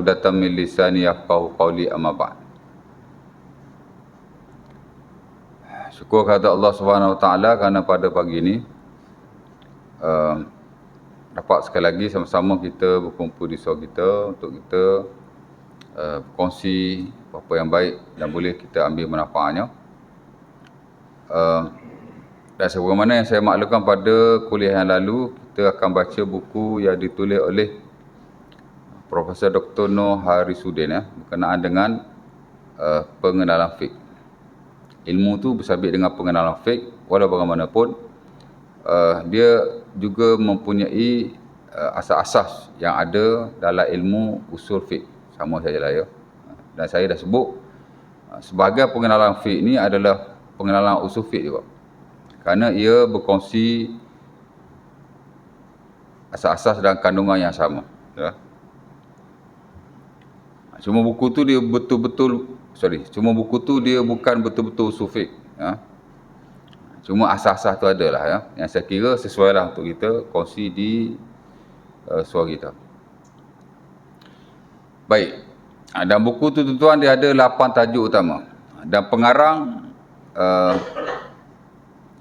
'uqdatam min lisani yafqahu qawli amma ba'd. Syukur kepada Allah Subhanahu Wa Taala kerana pada pagi ini dapat sekali lagi sama-sama kita berkumpul di surau kita untuk kita berkongsi apa yang baik dan boleh kita ambil manfaatnya. Dan sebagaimana yang saya maklumkan pada kuliah yang lalu, kita akan baca buku yang ditulis oleh Profesor Dr. Noor Harisuddin berkenaan dengan pengenalan fiqh. Ilmu tu bersabit dengan pengenalan fiqh, walau bagaimanapun dia juga mempunyai asas-asas yang ada dalam ilmu usul fiqh. Sama sajalah ya. Dan saya dah sebut sebagai pengenalan fiqh ni adalah pengenalan usul fiqh juga. Kerana ia berkongsi asas-asas dan kandungan yang sama. Ya. Cuma buku tu dia bukan betul-betul usul fiqh. Ya. Cuma asas-asas tu adalah ya, yang saya kira sesuai lah untuk kita kongsi di suara kita. Baik. Dan buku tu tuan-tuan dia ada 8 tajuk utama. Dan pengarang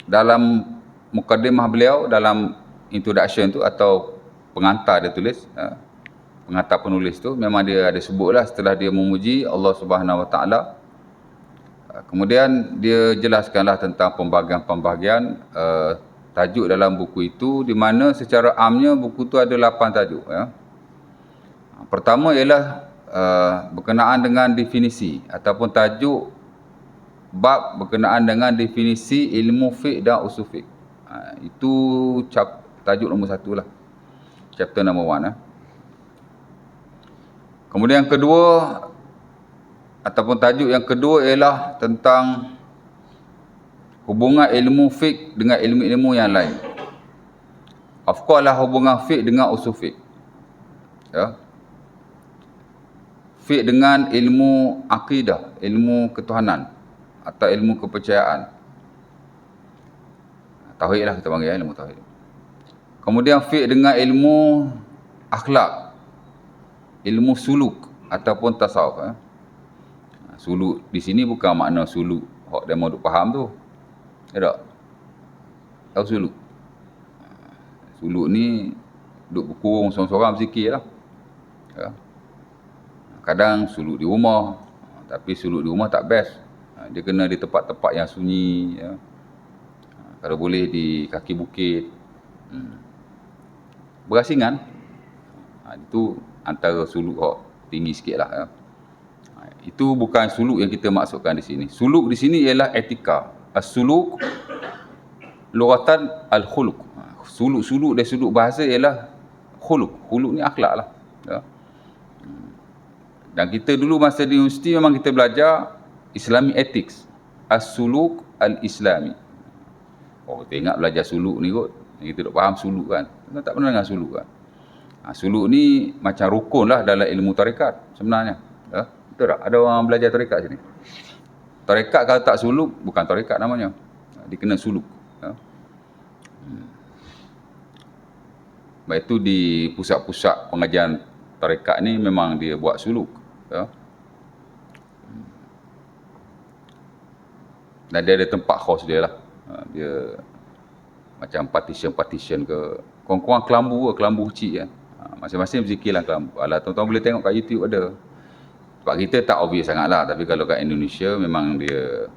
dalam mukadimah beliau, dalam introduction tu atau pengantar dia tulis, pengantar penulis tu memang dia ada sebutlah setelah dia memuji Allah Subhanahu Wa Taala. Kemudian dia jelaskanlah tentang pembahagian-pembahagian tajuk dalam buku itu, di mana secara amnya buku tu ada 8 tajuk. Ya. Pertama ialah berkenaan dengan definisi ataupun tajuk bab berkenaan dengan definisi ilmu fiqh dan usul fiqh. Itu tajuk nombor 1 lah. Chapter number 1. Kemudian yang kedua ataupun tajuk yang kedua ialah tentang hubungan ilmu fiqh dengan ilmu-ilmu yang lain. Of course lah hubungan fiqh dengan usul fiqh. Ya. Fiqh dengan ilmu akidah, ilmu ketuhanan atau ilmu kepercayaan. Tauhid lah kita panggil ilmu tauhid. Kemudian fiqh dengan ilmu akhlak, ilmu suluk ataupun tasawuf. Suluk di sini bukan makna suluk hak dia mau duk faham tu. Ya tak? Tahu suluk? Suluk ni duk berkurung seorang-seorang berzikir lah. Ya. Kadang suluk di rumah, tapi suluk di rumah tak best. Dia kena di tempat-tempat yang sunyi. Ya. Kalau boleh di kaki bukit. Berasingan. Itu antara suluk hak tinggi sikit lah. Ya. Itu bukan suluk yang kita maksudkan di sini. Suluk di sini ialah etika. As-suluk lughatan al-khuluq. Suluk-suluk dari sudut bahasa ialah khuluq. Khuluq ni akhlak lah. Ya. Dan kita dulu masa di universiti memang kita belajar Islamic ethics. As-suluk al-islami. Oh, kita ingat belajar suluk ni kot. Kita tak faham suluk kan. Kita tak pernah dengar suluk kan. Suluk ni macam rukun lah dalam ilmu tarekat sebenarnya. Ya. Betul tak? Ada orang belajar tarekat sini. Tarekat kalau tak suluk, bukan tarekat namanya. Dia kena suluk. Ya. Baik itu di pusat-pusat pengajian tarekat ni memang dia buat suluk. Ya. Dan dia ada tempat khos dia lah. Dia macam partition ke. Kurang-kurang kelambu kecil kan. Masing-masing berzikirlah kelambu. Alah, tuan-tuan boleh tengok kat YouTube ada. Sebab kita tak obvious sangat lah. Tapi kalau kat Indonesia memang dia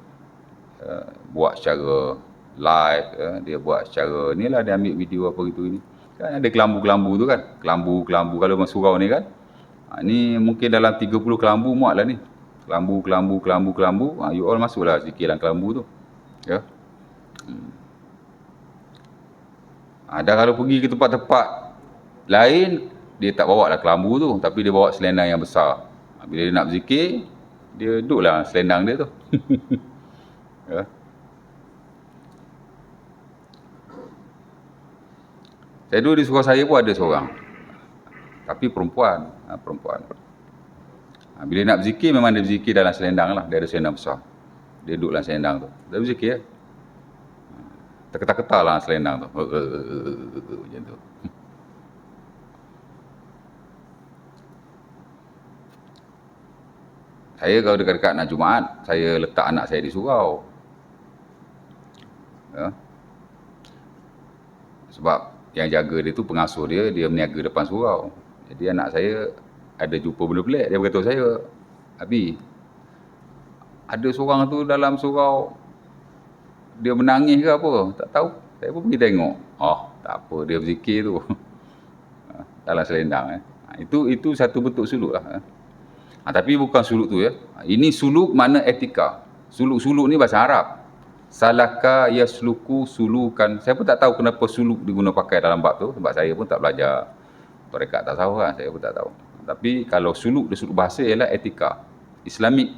buat secara live. Dia buat secara ni lah, dia ambil video apa gitu ni. Kan ada kelambu-kelambu tu kan. Kelambu kalau orang surau ni kan. Ni mungkin dalam 30 kelambu muat lah ni. Kelambu. You all masuklah zikir dalam kelambu tu. Ya. Dan kalau pergi ke tempat-tempat lain, dia tak bawa lah kelambu tu. Tapi dia bawa selendang yang besar. Bila dia nak berzikir, dia duduklah selendang dia tu. Ya. Saya dulu di surau saya pun ada seorang. Tapi perempuan. Bila nak berzikir, memang dia berzikir dalam selendang lah. Dia ada selendang besar. Dia duduk dalam selendang tu. Dia berzikir lah. Terketar-ketar lah selendang tu. Macam tu. Saya kalau dekat-dekat nak Jumaat, saya letak anak saya di surau. Ya. Sebab yang jaga dia tu pengasuh dia meniaga depan surau. Jadi anak saya ada jumpa benda pelik, dia beritahu saya, Abi, ada seorang tu dalam surau, dia menangis ke apa? Tak tahu. Saya pun pergi tengok. Oh, tak apa, dia berzikir tu. Dalam selendang. Itu satu bentuk suluk lah. Tapi bukan suluk tu ya. Ini suluk mana etika. Suluk-suluk ni bahasa Arab. Salaka yasluku sulukan. Saya pun tak tahu kenapa suluk diguna pakai dalam bab tu. Sebab saya pun tak belajar tarekat tasawuf kan. Saya pun tak tahu. Tapi kalau suluk, dia suluk bahasa ialah etika. Islamik.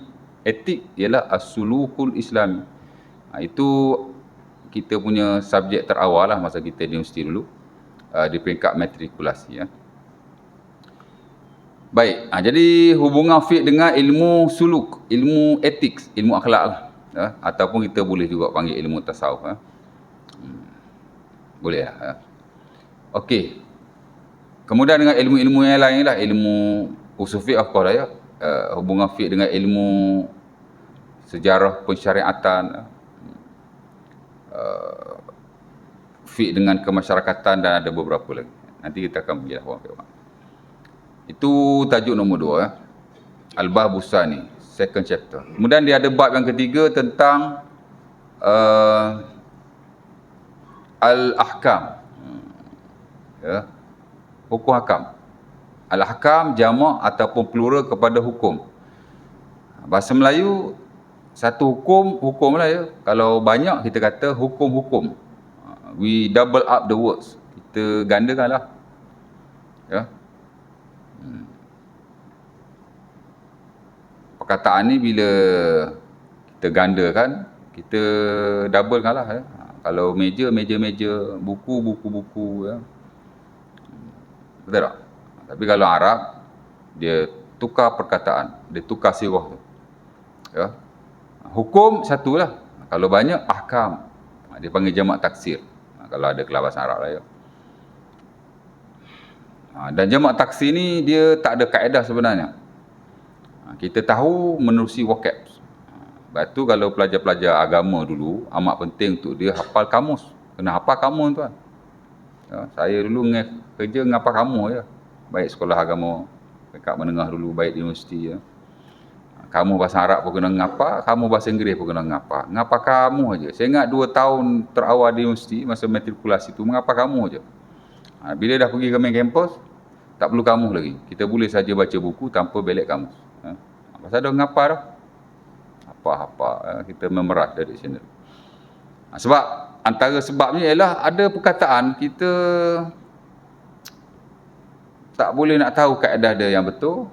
Etik ialah as-sulukul islami. Itu kita punya subjek terawal lah masa kita di universiti dulu. Di peringkat matrikulasi ya. Baik, jadi hubungan fiqh dengan ilmu suluk, ilmu etik, ilmu akhlak lah. Ya? Ataupun kita boleh juga panggil ilmu tasawuf. Ya? Boleh lah. Ya? Okey. Kemudian dengan ilmu-ilmu yang lain lah, ilmu usul fiqh of course lah ya. Hubungan fiqh dengan ilmu sejarah pensyariatan, fiqh dengan kemasyarakatan dan ada beberapa lagi. Nanti kita akan pergi lah. Itu tajuk nombor 2 ya. Al-Bab Busani, second chapter. Kemudian dia ada bab yang ketiga tentang Al-Ahkam. Ya. Hukum hakam. Al-Ahkam jamak ataupun plural kepada hukum. Bahasa Melayu satu hukum lah ya. Kalau banyak kita kata hukum-hukum. We double up the words. Kita gandakan lah. Ya. Perkataan ni bila kita gandakan, kita doublekan lah ya. Kalau meja, buku ya. Betul tak? Tapi kalau Arab, dia tukar perkataan, dia tukar sirah tu. Ya. Hukum satulah. Kalau banyak, ahkam. Dia panggil jamak taksir. Kalau ada kelabasan Arab lah ya. Dan jamak taksir ni dia tak ada kaedah sebenarnya. Kita tahu menerusi vocab. Sebab tu kalau pelajar-pelajar agama dulu, amat penting untuk dia hafal kamus. Kena hafal kamus tuan. Ya, saya dulu kerja ngapal kamus je. Baik sekolah agama dekat menengah dulu, baik di universiti ya. Kamus bahasa Arab pun kena ngapal, kamus bahasa Inggeris pun kena ngapal. Ngapal kamus aja. Saya ingat 2 tahun terawal di universiti masa matrikulasi tu mengapal kamus aja. Bila dah pergi ke main campus, tak perlu kamus lagi. Kita boleh saja baca buku tanpa belek kamus. Pasal dah ngapal dah. Apa-apa kita memerah dari dictionary. Sebab antara sebabnya ialah ada perkataan kita tak boleh nak tahu kaedah dia yang betul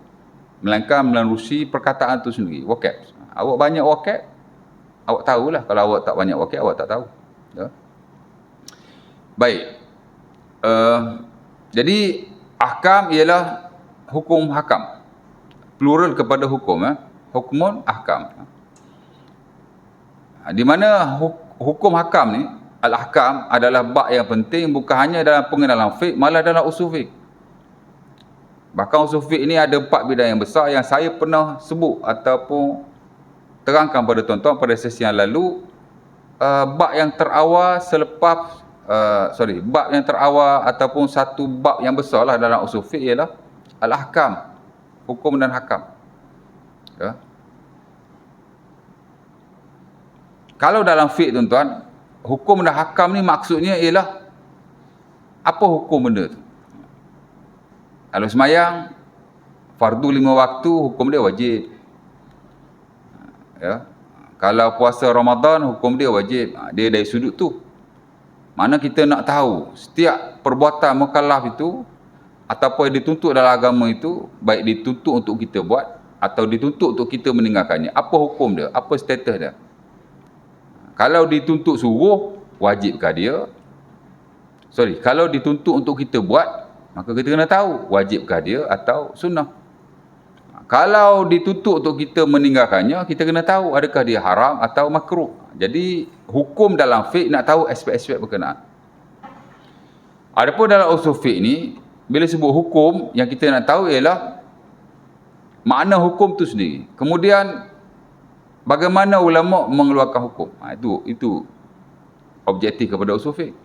melainkan menerusi perkataan tu sendiri, vocab. Awak banyak vocab, awak tahulah. Kalau awak tak banyak vocab, awak tak tahu. Ya. Baik. Jadi ahkam ialah hukum hakam. Plural kepada hukum ya. Hukmun ahkam. Di mana hukum hakam ni, al-ahkam adalah bab yang penting bukan hanya dalam pengenalan fiqh, malah dalam usul fiqh. Bahkan usul fiqh ni ada 4 bidang yang besar yang saya pernah sebut ataupun terangkan pada tuan-tuan pada sesi yang lalu. Bab yang terawal selepas bab yang terawal ataupun satu bab yang besar lah dalam usul fiqh ialah al-ahkam, hukum dan hakam. Ya. Kalau dalam fiqh tuan-tuan, hukum dan hakam ni maksudnya ialah apa hukum benda tu. Kalau semayang fardu 5 waktu, hukum dia wajib. Ya. Kalau puasa Ramadan, hukum dia wajib. Dia dari sudut tu. Mana kita nak tahu setiap perbuatan mukallaf itu ataupun yang dituntut dalam agama itu, baik dituntut untuk kita buat atau dituntut untuk kita meninggalkannya, apa hukum dia, apa status dia. Kalau dituntut suruh, wajibkah dia? Kalau dituntut untuk kita buat, maka kita kena tahu wajibkah dia atau sunnah. Kalau dituntut untuk kita meninggalkannya, kita kena tahu adakah dia haram atau makruh. Jadi hukum dalam fiqh nak tahu aspek-aspek berkenaan. Adapun dalam usul fiqh ni, bila sebut hukum, yang kita nak tahu ialah makna hukum tu sendiri. Kemudian bagaimana ulama mengeluarkan hukum. Itu objektif kepada usul fiqh.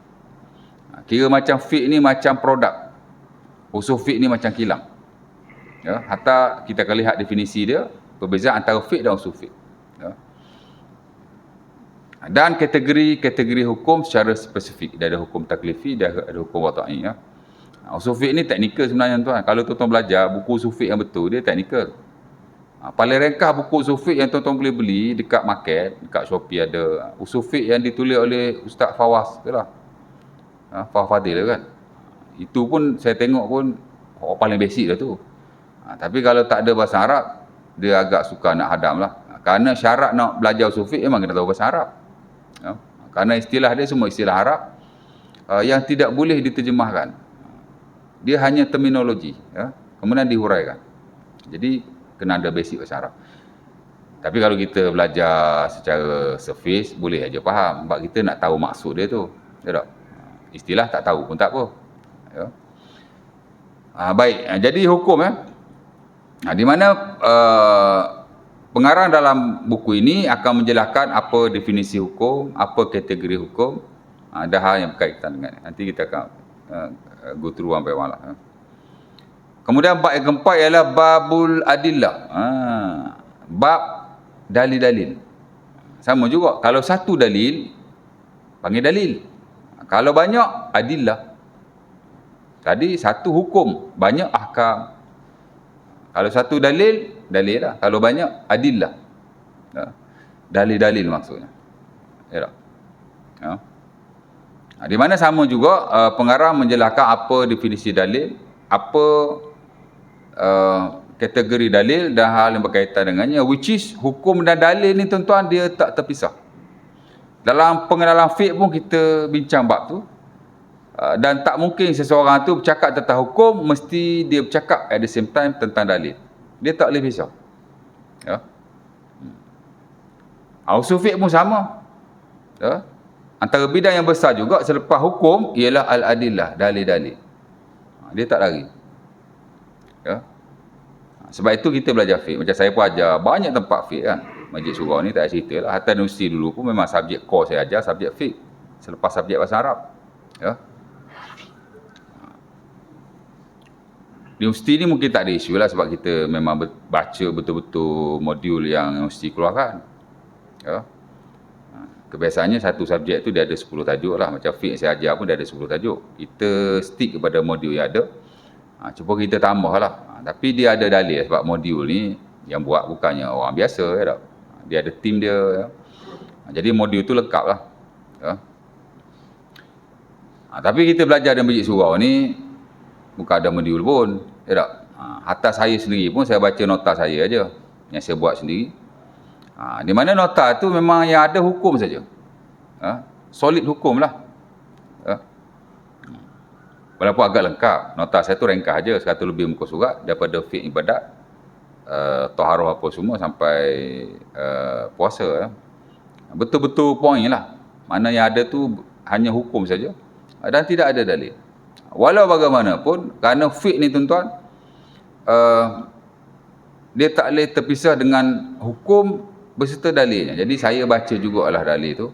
Kira macam fiqh ni macam produk, usul fiqh ni macam kilang. Ya, hatta kita akan lihat definisi dia, perbezaan antara fiqh dan usul fiqh. Ya. Dan kategori hukum secara spesifik. Dia ada hukum taklifi, dia ada hukum wada'i. Ya. Usul fiqh ni teknikal sebenarnya tuan. Kalau tuan-tuan belajar buku usul fiqh yang betul, dia teknikal. Paling ringkas buku usul fiqh yang tuan-tuan boleh beli dekat market, dekat Shopee ada. Usul fiqh yang ditulis oleh Ustaz Fawaz, itulah. Fawaz Fadil kan. Itu pun saya tengok pun paling basic dah tu. Tapi kalau tak ada bahasa Arab, dia agak suka nak hadam lah. Kerana syarat nak belajar usul fiqh memang kena tahu bahasa Arab. Ya. Kerana istilah dia semua istilah Arab yang tidak boleh diterjemahkan. Dia hanya terminologi, ya. Kemudian dihuraikan. Jadi kena ada basic bahasa Arab. Tapi kalau kita belajar secara surface, boleh aja faham. Sebab kita nak tahu maksud dia tu. Ya tak? Istilah tak tahu pun tak apa. Ya. Baik, jadi hukum di mana pengarang dalam buku ini akan menjelaskan apa definisi hukum, apa kategori hukum, ada hal yang berkaitan dengan nanti kita akan go through sampai malam. Kemudian bab yang keempat ialah babul adillah. Bab dalil-dalil. Sama juga, kalau satu dalil panggil dalil. Kalau banyak adillah. Tadi satu hukum, banyak ahkam. Kalau satu dalil, dalil lah. Kalau banyak, adillah. Dalil-dalil maksudnya. Ya tak? Ya. Di mana sama juga pengarang menjelaskan apa definisi dalil, apa kategori dalil dan hal yang berkaitan dengannya, which is hukum dan dalil ni tuan-tuan dia tak terpisah. Dalam pengenalan fiqh pun kita bincang bab tu. Dan tak mungkin seseorang tu bercakap tentang hukum mesti dia bercakap at the same time tentang dalil. Dia tak boleh pisah. Ya. Usul fiqh pun sama. Ya. Antara bidang yang besar juga selepas hukum ialah al-adillah, dalil-dalil. Dia tak lari. Ya. Sebab itu kita belajar fiqh. Macam saya pun ajar banyak tempat fiqh kan. Masjid Surau ni tak cerita lah. Hatta universiti dulu pun memang subjek core saya ajar subjek fiqh. Selepas subjek bahasa Arab. Ya. Di universiti ni mungkin tak ada isu lah sebab kita memang baca betul-betul modul yang universiti keluarkan. Ya. Kebiasaannya satu subjek tu dia ada 10 tajuk lah. Macam fiqh saya ajar pun dia ada 10 tajuk. Kita stick kepada modul yang ada. Cuba kita tambah lah. Tapi dia ada dalil sebab modul ni yang buat bukannya orang biasa. Ya tak? Dia ada tim dia. Ya. Jadi modul tu lengkap lah. Ya. Tapi kita belajar dalam Masjid Surau ni bukan ada modul pun. Ya tak? Hatta saya sendiri pun saya baca nota saya aja yang saya buat sendiri. Di mana nota tu memang yang ada hukum saja. Solid hukum lah. Walaupun agak lengkap. Nota saya tu ringkas aja, 100 lebih muka surat daripada fiqh ibadat, taharah apa semua sampai puasa. Betul-betul point lah. Mana yang ada tu hanya hukum saja dan tidak ada dalil. Walau bagaimanapun, kerana fiqh ni tuan-tuan, dia tak boleh terpisah dengan hukum beserta dalilnya. Jadi saya baca jugalah dalil tu,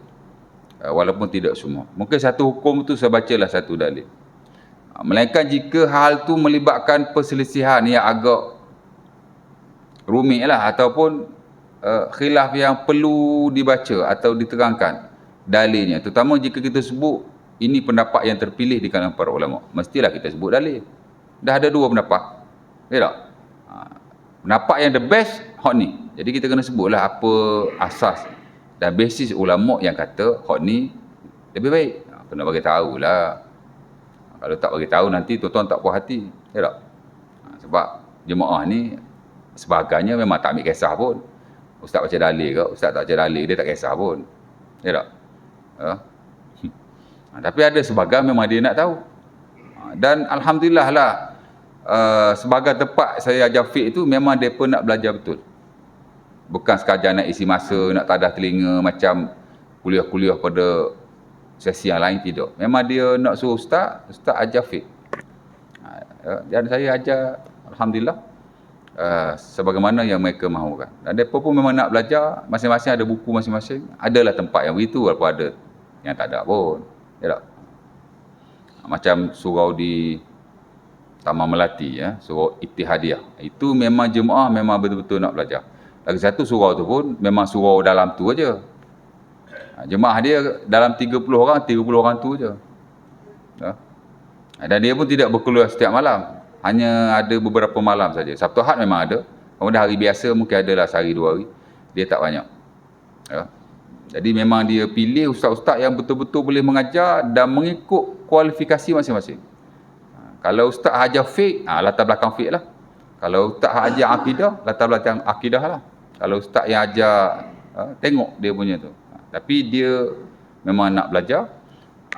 walaupun tidak semua. Mungkin satu hukum tu saya bacalah satu dalil. Melainkan jika hal tu melibatkan perselisihan yang agak rumit lah, ataupun khilaf yang perlu dibaca atau diterangkan dalilnya. Terutama jika kita sebut ini pendapat yang terpilih di kalangan para ulama, mestilah kita sebut dalil. Dah ada dua pendapat. Ya tak? Pendapat yang the best, hot ni. Jadi kita kena sebutlah apa asas dan basis ulama yang kata hot ni lebih baik. Kena bagi tahulah. Kalau tak bagi tahu nanti tuan-tuan tak puas hati. Ya tak? Sebab jemaah ni sebagainya memang tak ambil kisah pun. Ustaz baca dalil ke, ustaz tak baca dalil, dia tak kisah pun. Ya tak? Tapi ada sebagian memang dia nak tahu. Dan alhamdulillah lah, sebagai tempat saya ajar fiqh tu memang mereka nak belajar betul. Bukan sekadar nak isi masa, nak tadah telinga macam kuliah-kuliah pada sesi yang lain, tidak. Memang dia nak suruh ustaz ajar fiqh. Dan saya ajar, alhamdulillah, sebagaimana yang mereka mahukan. Dan mereka pun memang nak belajar, masing-masing ada buku masing-masing. Adalah tempat yang begitu, walaupun ada yang tak ada pun. Ya tak? Macam surau di Taman Melati, ya, surau Ittihadiah. Itu memang jemaah memang betul-betul nak belajar. Lagi satu surau tu pun memang surau dalam tu aja. Jemaah dia dalam 30 orang tu aja. Ya. Dan dia pun tidak berkeluar setiap malam. Hanya ada beberapa malam saja. Sabtu Ahad memang ada. Kemudian hari biasa mungkin adalah sehari 2 hari. Dia tak banyak. Ya. Jadi memang dia pilih ustaz-ustaz yang betul-betul boleh mengajar dan mengikut kualifikasi masing-masing. Kalau ustaz ajar fiqh, latar belakang fiqh lah. Kalau ustaz ajar akidah, latar belakang akidah lah. Kalau ustaz yang ajar, tengok dia punya tu. Tapi dia memang nak belajar,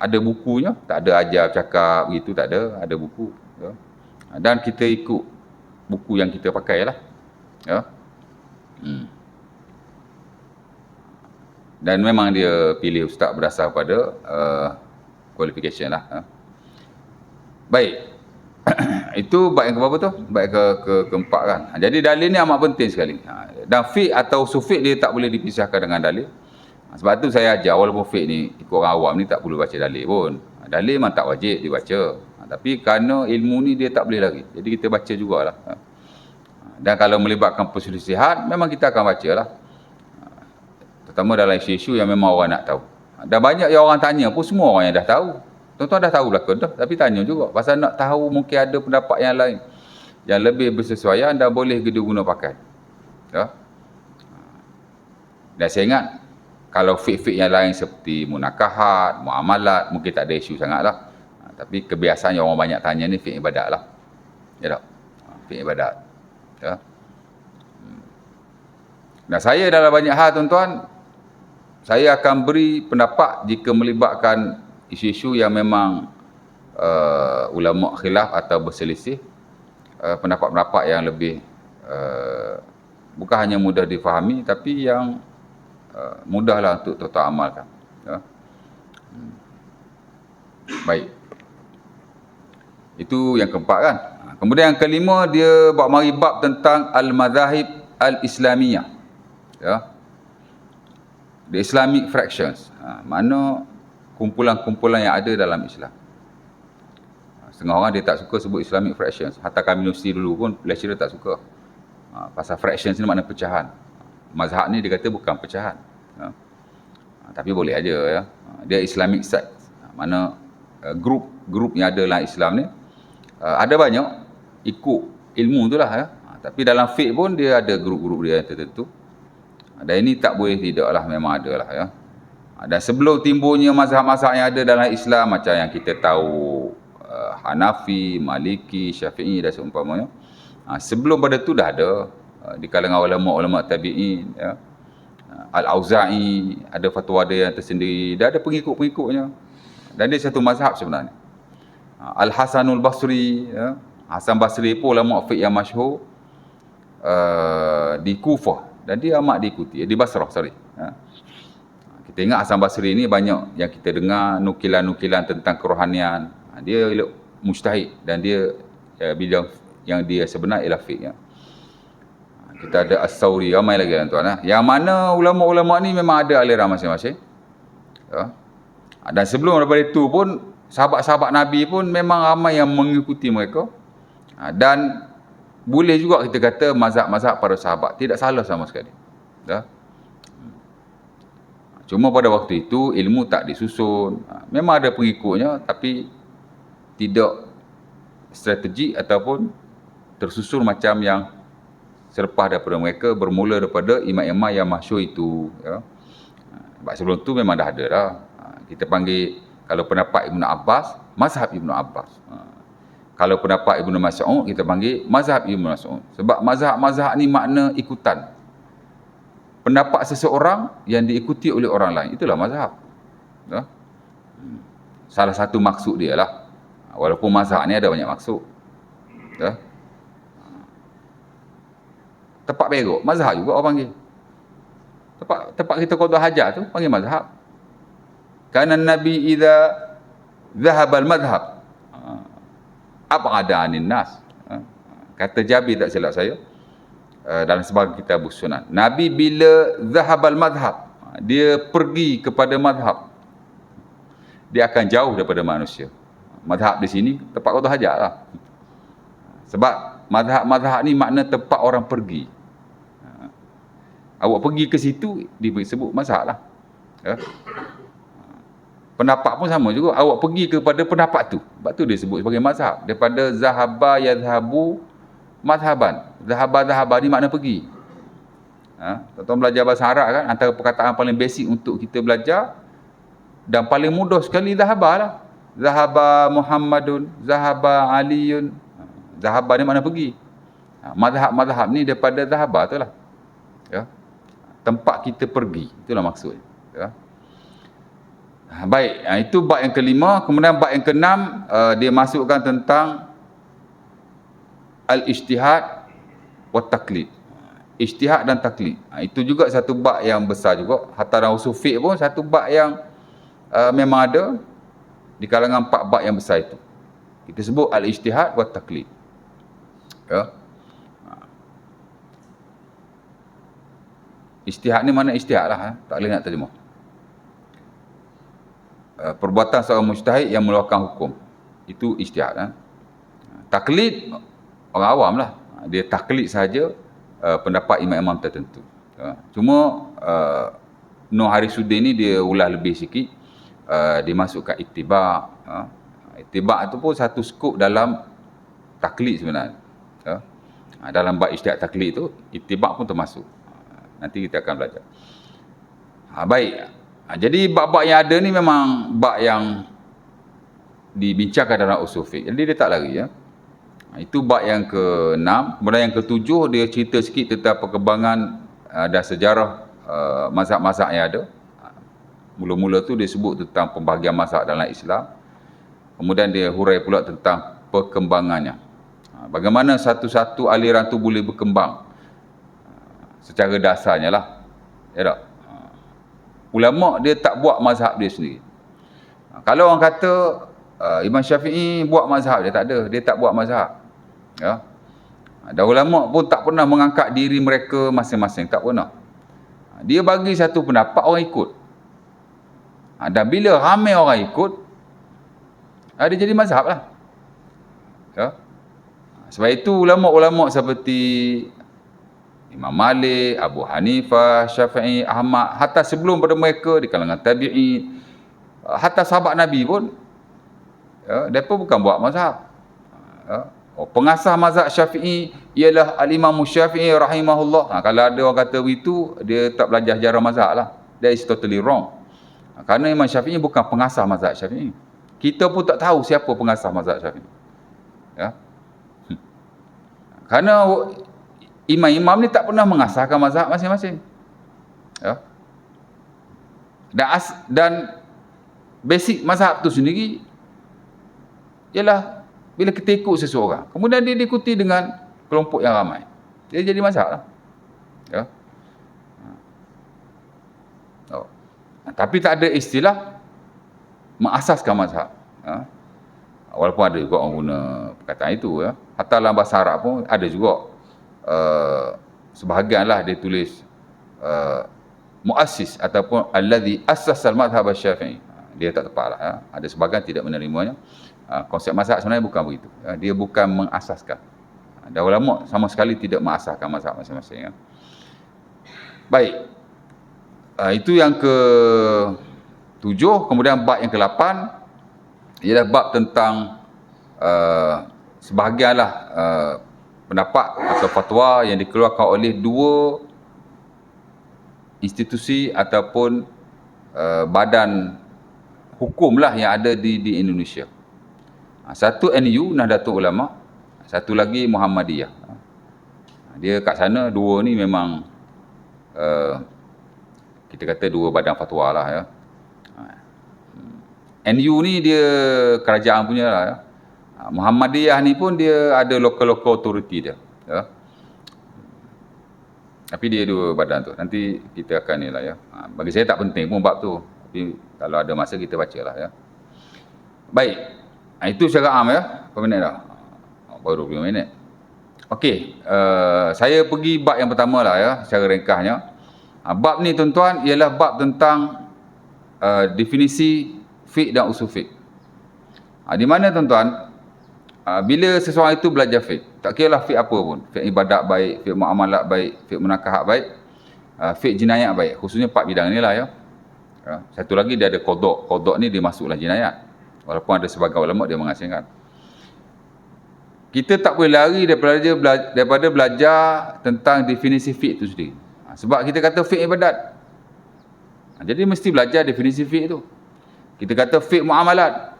ada bukunya, tak ada ajar cakap begitu, tak ada buku. Ya. Dan kita ikut buku yang kita pakai lah. Ya. Dan memang dia pilih ustaz berdasar pada qualification lah. Baik. Itu bab yang keberapa tu? Bab keempat kan. Jadi dalil ni amat penting sekali. Dan fiqh atau usul fiqh dia tak boleh dipisahkan dengan dalil. Sebab tu saya ajar, walaupun fiqh ni ikut orang awam ni tak perlu baca dalil pun. Dalil memang tak wajib dibaca. Tapi kerana ilmu ni dia tak boleh lari. Jadi kita baca jugalah. Dan kalau melibatkan perselisihan, memang kita akan baca lah. Terutama dalam isu-isu yang memang orang nak tahu. Dan banyak yang orang tanya pun semua orang yang dah tahu. Tuan-tuan dah tahu belakang dah, tapi tanya juga. Pasal nak tahu mungkin ada pendapat yang lain yang lebih bersesuaian dan boleh guna pakai. Ya? Dan saya ingat, kalau fiqh-fiqh yang lain seperti munakahat, muamalat, mungkin tak ada isu sangat lah. Tapi kebiasaan yang orang banyak tanya ni fiqh ibadat lah. Ya tak? Fiqh ibadat. Ya? Dan saya dalam banyak hal tuan-tuan, saya akan beri pendapat jika melibatkan isu-isu yang memang ulama khilaf atau berselisih, pendapat-pendapat yang lebih bukan hanya mudah difahami, tapi yang mudahlah untuk tuan-tuan amalkan. Ya. Baik. Itu yang keempat kan. Kemudian yang kelima, dia buat mari bab tentang al-mazahib al-islamiyah. Ya. The Islamic fractions. Mana kumpulan-kumpulan yang ada dalam Islam. Setengah orang dia tak suka sebut Islamic fractions. Hatta kami universiti dulu pun lecturer tak suka. Pasal fractions ni makna pecahan. Mazhab ni dia kata bukan pecahan. Tapi boleh aja ya. Dia Islamic sect. Mana grup yang ada dalam Islam ni ada banyak ikut ilmu tu lah ya. Tapi dalam fiqh pun dia ada grup-grup dia yang tertentu. Dan ini tak boleh tidak lah, memang ada lah ya. Dan sebelum timbulnya mazhab-mazhab yang ada dalam Islam, macam yang kita tahu Hanafi, Maliki, Syafi'i dan seumpamanya, sebelum pada tu dah ada di kalangan ulama-ulama tabi'in ya. Al-Auza'i ada fatwa dia yang tersendiri, dah ada pengikut-pengikutnya. Dan dia satu mazhab sebenarnya. Al-Hasanul Basri ya. Hasan Basri pun ulama fiqh yang masyhur di Kufah. Dan dia amat diikuti, di Basrah, sorry. Kita ingat Hasan Basri ni banyak yang kita dengar nukilan-nukilan tentang kerohanian. Dia mujtahid dan dia bidang yang dia sebenar ialah fiqh. Ya. Kita ada As-Sawri, ramai lagi tuan-tuan. Yang mana ulama-ulama ni memang ada aliran masing-masing. Ya. Dan sebelum daripada itu pun, sahabat-sahabat Nabi pun memang ramai yang mengikuti mereka. Dan boleh juga kita kata mazhab-mazhab para sahabat tidak salah sama sekali. Ya. Cuma pada waktu itu ilmu tak disusun. Memang ada pengikutnya tapi tidak strategik ataupun tersusun macam yang selepas daripada mereka bermula daripada imam-imam yang masyhur itu. Ya. Sebab sebelum tu memang dah ada dah. Kita panggil kalau pendapat Ibnu Abbas, mazhab Ibnu Abbas. Kalau pendapat Ibnu Mas'ud, kita panggil mazhab Ibnu Mas'ud. Sebab mazhab-mazhab ni makna ikutan. Pendapat seseorang yang diikuti oleh orang lain. Itulah mazhab. Ya? Salah satu maksud dia lah. Walaupun mazhab ni ada banyak maksud. Ya? Tempat berok, mazhab juga orang panggil. Tempat kita qada hajat tu, panggil mazhab. Kana Nabi idza zahabal madhab ab'ada anin nas. Kata Jabir tak silap saya, dalam sebahagian kitab sunan. Nabi bila zahabal madhab, dia pergi kepada madhab, dia akan jauh daripada manusia. Madhab di sini tempat qada hajat lah. Sebab madhab ni makna tempat orang pergi. Awak pergi ke situ disebut mazhab lah. Ya. Pendapat pun sama juga. Awak pergi kepada pendapat tu. Sebab tu dia sebut sebagai mazhab. Daripada zahaba yadhabu mazhaban. Zahaba ni makna pergi. Tuan-tuan belajar bahasa Arab kan, antara perkataan paling basic untuk kita belajar dan paling mudah sekali zahaba lah. Zahaba Muhammadun, zahaba Aliyun. Zahaba ni makna pergi. Mazhab ni daripada zahaba tu lah. Ya. Tempat kita pergi, itulah maksud. Ya. Baik, itu bab yang kelima. Kemudian bab yang keenam, dia masukkan tentang al-ijtihad wa taklid. Ijtihad dan taklid. Itu juga satu bab yang besar juga. Hatta dalam usul fiqh pun satu bab yang memang ada di kalangan 4 bab yang besar itu. Kita sebut al-ijtihad wa taklid. Ya. Ijtihad ni mana ijtihad lah, tak boleh nak terjemah. Perbuatan seorang mujtahid yang mengeluarkan hukum, itu ijtihad. Taklid orang awam lah, dia taklid saja pendapat imam-imam tertentu. Cuma Nur Harisuddin ni dia ulas lebih sikit, dia masukkan ittiba'. Ittiba' tu pun satu skop dalam taklid sebenarnya. Dalam bab ijtihad taklid tu, ittiba' pun termasuk. Nanti kita akan belajar. Baik. Jadi bab-bab yang ada ni memang bab yang dibincangkan dalam usul fiqh. Jadi dia tak lari ya. Itu bab yang ke-6. Kemudian yang ke-7 dia cerita sikit tentang perkembangan dan sejarah mazhab-mazhab yang ada. Mula-mula tu dia sebut tentang pembahagian mazhab dalam Islam. Kemudian dia hurai pula tentang perkembangannya. Bagaimana satu-satu aliran tu boleh berkembang secara dasarnya lah. Ya tak? Ulama dia tak buat mazhab dia sendiri. Kalau orang kata Imam Syafi'i buat mazhab, dia tak ada. Dia tak buat mazhab. Ya. Dan ulama pun tak pernah mengangkat diri mereka masing-masing. Tak pernah. Dia bagi satu pendapat, orang ikut. Dan bila ramai orang ikut, dia jadi mazhab lah. Ya. Sebab itu ulama-ulama seperti Imam Malik, Abu Hanifah, Syafi'i, Ahmad, hatta sebelum pada mereka di kalangan tabi'in, hatta sahabat Nabi pun, mereka bukan buat mazhab. Pengasas mazhab Syafi'i ialah Al-Imam Syafi'i rahimahullah. Kalau ada orang kata begitu, dia tak belajar sejarah mazhab lah. That is totally wrong. Kerana Imam Syafi'i bukan pengasas mazhab Syafi'i. Kita pun tak tahu siapa pengasas mazhab Syafi'i. Ya. Kerana imam-imam ni tak pernah mengasahkan mazhab masing-masing. Ya. Dan basic mazhab tu sendiri ialah bila kita ikut seseorang, kemudian dia diikuti dengan kelompok yang ramai, dia jadi mazhab lah. Ya. Tapi tak ada istilah mengasaskan mazhab. Ya. Walaupun ada juga orang guna perkataan itu. Ya. Hatta dalam bahasa Arab pun ada juga sebahagian lah dia tulis muassis ataupun alladhi assasal madhab Syafi'i. Dia tak tepat lah. Ya. Ada sebahagian tidak menerimanya. Konsep mazhab sebenarnya bukan begitu. Ya. Dia bukan mengasaskan. Dan ulama sama sekali tidak mengasaskan mazhab masing-masing. Ya. Baik. Itu yang ke-7. Kemudian bab yang ke-8 ialah bab tentang sebahagianlah pendapat atau fatwa yang dikeluarkan oleh 2 institusi ataupun badan hukum lah yang ada di Indonesia. Satu NU, Nahdlatul Ulama, satu lagi Muhammadiyah. Dia kat sana 2 ni memang kita kata 2 badan fatwa lah ya. NU ni dia kerajaan punya lah ya. Muhammadiyah ni pun dia ada local authority dia. Ya. Tapi dia 2 badan tu. Nanti kita akan ni lah ya. Bagi saya tak penting pun bab tu. Tapi kalau ada masa kita baca lah ya. Baik. Itu secara am ya. Berapa minit dah? Baru 20 minit. Okey, saya pergi bab yang pertama lah ya, secara ringkasnya. Bab ni tuan-tuan ialah bab tentang definisi fiqh dan usul fiqh. Di mana tuan-tuan, bila seseorang itu belajar fiqh, tak kiralah fiqh apa pun, fiqh ibadat baik, fiqh muamalat baik, fiqh munakahat baik, fiqh jinayat baik, khususnya 4 bidang ni lah ya. Satu lagi dia ada qadha'. Qadha' ni dia masuklah jinayat. Walaupun ada sebagian ulama dia mengasingkan. Kita tak boleh lari daripada belajar tentang definisi fiqh itu sendiri. Sebab kita kata fiqh ibadat. Jadi mesti belajar definisi fiqh itu. Kita kata fiqh muamalat.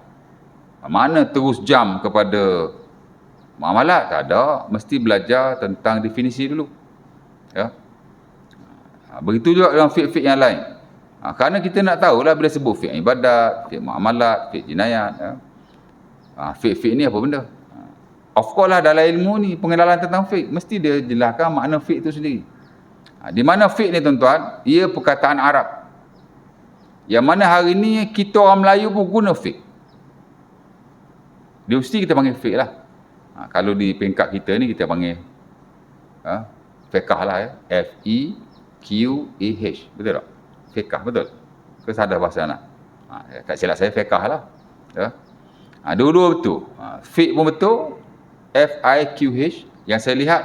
Mana terus jam kepada muamalat? Tak ada. Mesti belajar tentang definisi dulu. Ya. Begitu juga dengan fiqh-fiqh yang lain. Kerana kita nak tahulah bila sebut fiqh ibadat, fiqh muamalat, fiqh jinayat. Ya. Fiqh-fiqh ni apa benda? Of course lah dalam ilmu ni, pengenalan tentang fiqh, mesti dia jelaskan makna fiqh itu sendiri. Di mana fiqh ni tuan-tuan, ia perkataan Arab. Yang mana hari ni kita orang Melayu pun guna fiqh. Dia mesti kita panggil fiqh lah. Kalau di peringkat kita ni kita panggil fiqh lah ya. F-E-Q-A-H. Betul tak? Fiqh, betul? Ke sadar bahasa anak? Tak silap saya fiqh lah. Ya. Dua-dua betul. Fiqh pun betul. F-I-Q-H. Yang saya lihat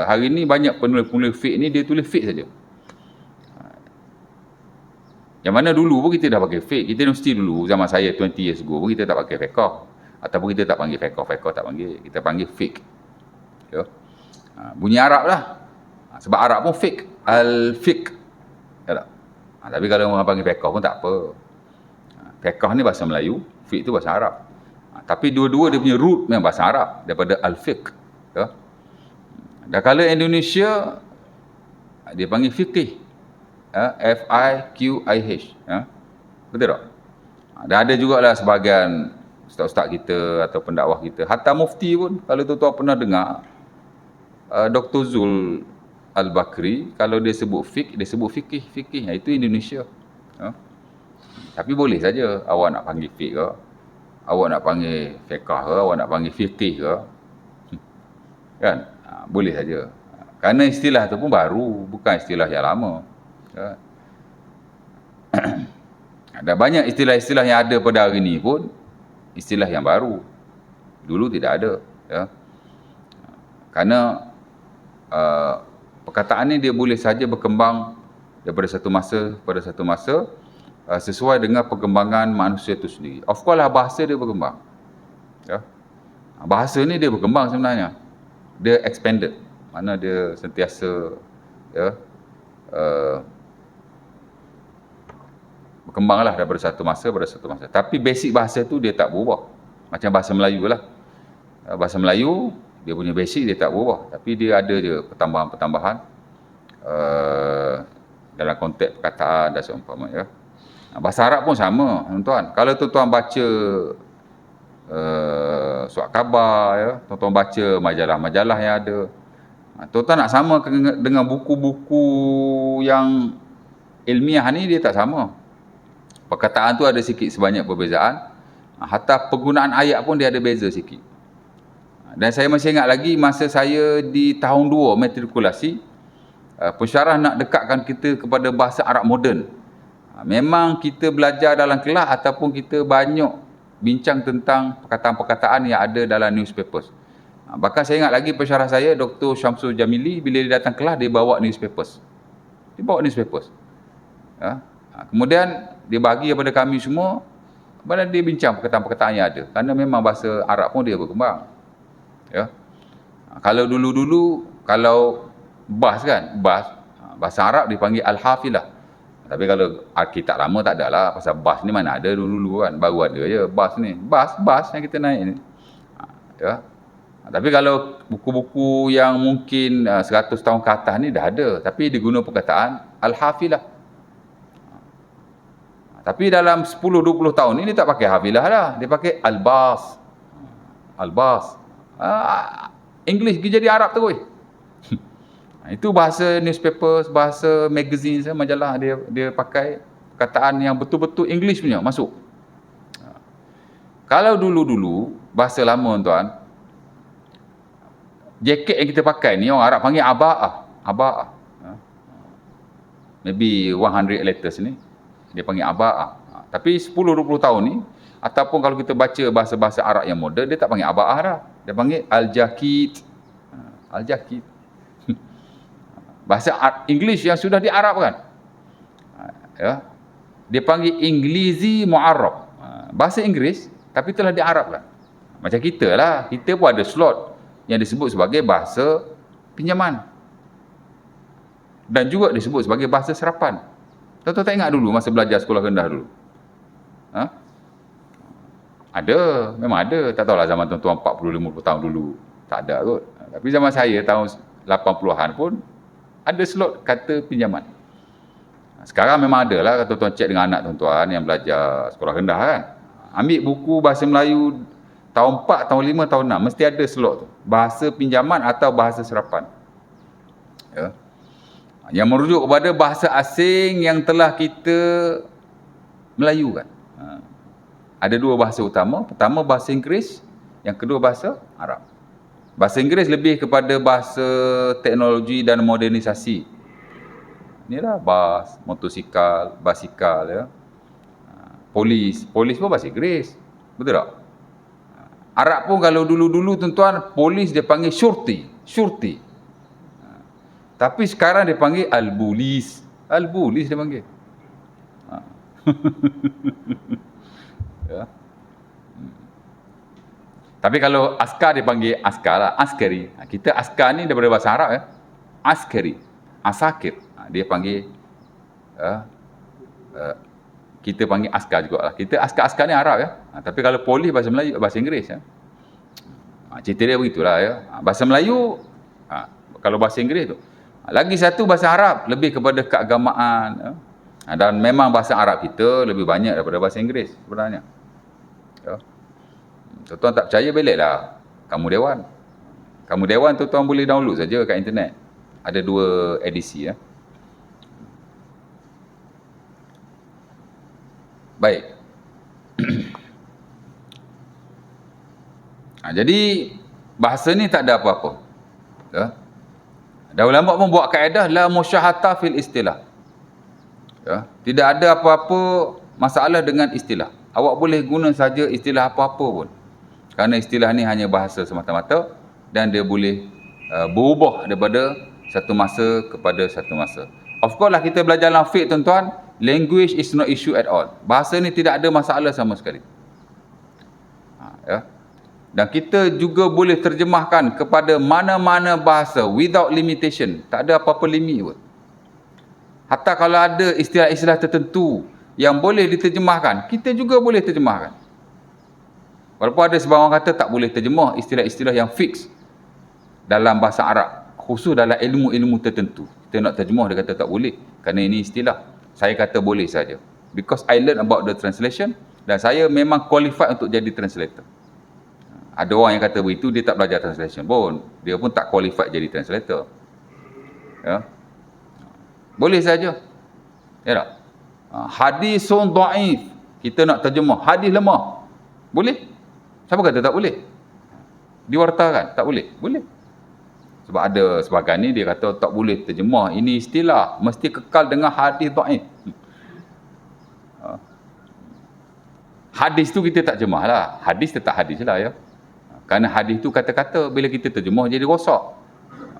hari ni banyak penulis-penulis fiqh ni dia tulis fiqh saja. Yang mana dulu pun kita dah pakai fiqh. Kita mesti dulu zaman saya 20 years ago pun kita tak pakai fiqh. Ataupun kita tak panggil fiqh tak panggil. Kita panggil fiqh. Ya. Bunyi Arab lah. Sebab Arab pun fiqh. Al-fiqh. Ya tak? Tapi kalau orang panggil fiqh pun tak apa. Fiqh ni bahasa Melayu. Fiqh tu bahasa Arab. Tapi dua-dua dia punya root memang bahasa Arab. Daripada al-fiqh. Ya. Dan kalau Indonesia, dia panggil fiqh. F-I-Q-I-H. Betul tak? Dan ada jugalah sebahagian ustaz-ustaz kita atau pendakwah kita. Hatta mufti pun, kalau tuan-tuan pernah dengar, Dr. Zul Al-Bakri, kalau dia sebut fiqh, dia sebut fikih. Itu Indonesia. Tapi boleh saja awak nak panggil fiqh ke, awak nak panggil fiqh ke, awak nak panggil fikih ke. Kan? Boleh saja. Kerana istilah tu pun baru, bukan istilah yang lama. Ya. Ada banyak istilah-istilah yang ada pada hari ni pun istilah yang baru. Dulu tidak ada. Ya. Kerana perkataan ni dia boleh saja berkembang daripada satu masa pada satu masa sesuai dengan perkembangan manusia itu sendiri. Of course lah bahasa dia berkembang. Ya. Bahasa ni dia berkembang sebenarnya. Dia expanded. Mana dia sentiasa ya, berkembanglah daripada satu masa pada satu masa. Tapi basic bahasa tu dia tak berubah. Macam bahasa Melayu lah. Bahasa Melayu, dia punya basic dia tak berubah. Tapi dia ada je pertambahan-pertambahan dalam konteks perkataan dan seumpama ya. Bahasa Arab pun sama, tuan-tuan. Kalau tuan-tuan baca surat khabar ya, tuan-tuan baca majalah-majalah yang ada, tuan-tuan nak sama dengan buku-buku yang ilmiah ni, dia tak sama. Perkataan tu ada sikit sebanyak perbezaan. Hatta penggunaan ayat pun dia ada beza sikit. Dan saya masih ingat lagi masa saya di tahun 2 matrikulasi, pensyarah nak dekatkan kita kepada bahasa Arab moden. Memang kita belajar dalam kelas ataupun kita banyak bincang tentang perkataan-perkataan yang ada dalam newspapers. Bahkan saya ingat lagi pensyarah saya, Dr. Syamsul Jamili, bila dia datang kelas, dia bawa newspapers. Ya. Kemudian dia bagi kepada kami semua, kemudian dia bincang perkataan-perkataan yang ada. Kerana memang bahasa Arab pun dia berkembang. Ya. Kalau dulu-dulu, kalau bas kan, bahasa Arab dipanggil Al-Hafilah. Tapi kalau Alkitab lama tak ada lah, pasal bas ni mana ada dulu-dulu kan, baru ada je bas ni. Bas yang kita naik ni. Ya. Tapi kalau buku-buku yang mungkin 100 tahun ke atas ni dah ada, tapi dia guna perkataan Al-Hafilah. Tapi dalam 10-20 tahun ni dia tak pakai hafilah lah, dia pakai Al-Bas. English jadi Arab terus. Itu bahasa newspapers, bahasa magazine, majalah, dia pakai perkataan yang betul-betul English punya masuk. Kalau dulu-dulu bahasa lama tuan, Jaket yang kita pakai ni orang Arab panggil aba'ah. Aba'ah. Maybe 100 letters ni dia panggil aba'ah. Tapi 10-20 tahun ni, ataupun kalau kita baca bahasa-bahasa Arab yang moden, dia tak panggil aba'ah dah. Dia panggil al-jakit. Al-jakit. Bahasa English yang sudah diarabkan. Ya. Dia panggil Inglizi Mu'arrab. Bahasa Inggeris tapi telah diarabkan. Macam kita lah, kita pun ada slot yang disebut sebagai bahasa pinjaman. Dan juga disebut sebagai bahasa serapan. Tuan-tuan tak ingat dulu masa belajar sekolah rendah dulu? Ha? Ada, memang ada. Tak tahulah zaman tuan-tuan 40-50 tahun dulu. Tak ada kot. Tapi zaman saya tahun 80-an pun ada slot kata pinjaman. Sekarang memang ada lah, tuan-tuan cek dengan anak tuan-tuan yang belajar sekolah rendah kan. Ambil buku bahasa Melayu tahun 4, tahun 5, tahun 6. Mesti ada slot tu. Bahasa pinjaman atau bahasa serapan. Ya. Yang merujuk kepada bahasa asing yang telah kita melayukan. Ada dua bahasa utama. Pertama bahasa Inggeris, yang kedua bahasa Arab. Bahasa Inggeris lebih kepada bahasa teknologi dan modernisasi. Inilah bas, motosikal, basikal, ya. Polis pun bahasa Inggeris. Betul tak? Arab pun kalau dulu-dulu tuan-tuan, polis dia panggil syurti. Tapi sekarang dia panggil al-bulis. Al-bulis dia panggil. Ya. Tapi kalau askar dia panggil askar lah, askari. Kita askar ni daripada bahasa Arab ya. Askari, asakir. Dia panggil kita panggil askar juga lah. Kita askar-askar ni Arab ya. Tapi kalau polis bahasa Melayu, bahasa Inggeris ya. Cerita dia begitulah ya. Bahasa Melayu, kalau bahasa Inggeris tu. Lagi satu bahasa Arab, lebih kepada keagamaan. Ya. Dan memang bahasa Arab kita lebih banyak daripada bahasa Inggeris sebenarnya. Ya. Tuan-tuan tak percaya, beliklah Kamu Dewan. Kamu Dewan tuan-tuan boleh download saja kat internet. Ada 2 edisi ya. Baik. Jadi bahasa ni tak ada apa-apa. Ya. Dan ulama pun buat kaedah la musyahata fil istilah. Ya, tidak ada apa-apa masalah dengan istilah. Awak boleh guna saja istilah apa-apa pun. Kerana istilah ni hanya bahasa semata-mata dan dia boleh berubah daripada satu masa kepada satu masa. Of course lah kita belajar dalam fiqh tuan-tuan, language is no issue at all. Bahasa ni tidak ada masalah sama sekali. Ya. Dan kita juga boleh terjemahkan kepada mana-mana bahasa without limitation. Tak ada apa-apa limit pun. Hatta kalau ada istilah-istilah tertentu yang boleh diterjemahkan, kita juga boleh terjemahkan. Walaupun ada sebahagian orang kata tak boleh terjemah istilah-istilah yang fix dalam bahasa Arab, khusus dalam ilmu-ilmu tertentu. Kita nak terjemah, dia kata tak boleh, kerana ini istilah. Saya kata boleh saja. Because I learn about the translation dan saya memang qualified untuk jadi translator. Ada orang yang kata begitu, dia tak belajar translation pun. Dia pun tak qualified jadi translator. Ya. Boleh saja. Ya tak? Hadisun dhaif. Kita nak terjemah hadis lemah. Boleh? Siapa kata tak boleh? Diwartakan, tak boleh? Boleh. Sebab ada sebahagian ni dia kata tak boleh terjemah. Ini istilah, mesti kekal dengan hadis dhaif. Hadis tu kita tak terjemah lah. Hadis tetap hadis lah ya. Kerana hadis tu kata-kata, bila kita terjemah jadi rosak.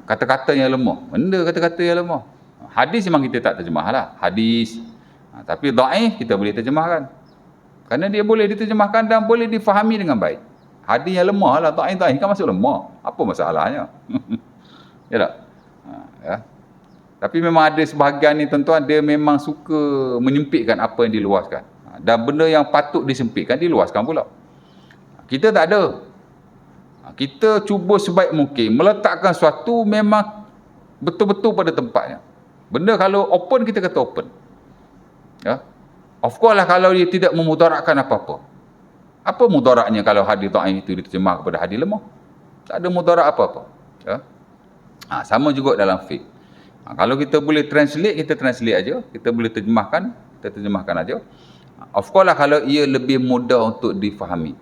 Kata-kata yang lemah. Benda kata-kata yang lemah. Hadis memang kita tak terjemah lah. Hadis. Tapi dhaif kita boleh terjemahkan. Kerana dia boleh diterjemahkan dan boleh difahami dengan baik. Hadis yang lemah lah. Dhaif kan masuk lemah. Apa masalahnya? Ya tak? Ya. Tapi memang ada sebahagian ni tuan-tuan, dia memang suka menyempitkan apa yang diluaskan. Dan benda yang patut disempitkan, diluaskan pula. Kita tak ada. Kita cuba sebaik mungkin meletakkan sesuatu memang betul-betul pada tempatnya. Benda kalau open, kita kata open. Ya. Of course lah kalau dia tidak memudaratkan apa-apa. Apa mudaratnya kalau hadis dhaif itu diterjemah kepada hadis lemah? Tak ada mudarat apa-apa. Ya. Sama juga dalam fiqh. Kalau kita boleh translate, kita translate aja. Kita boleh terjemahkan, kita terjemahkan aja. Of course lah kalau ia lebih mudah untuk difahami.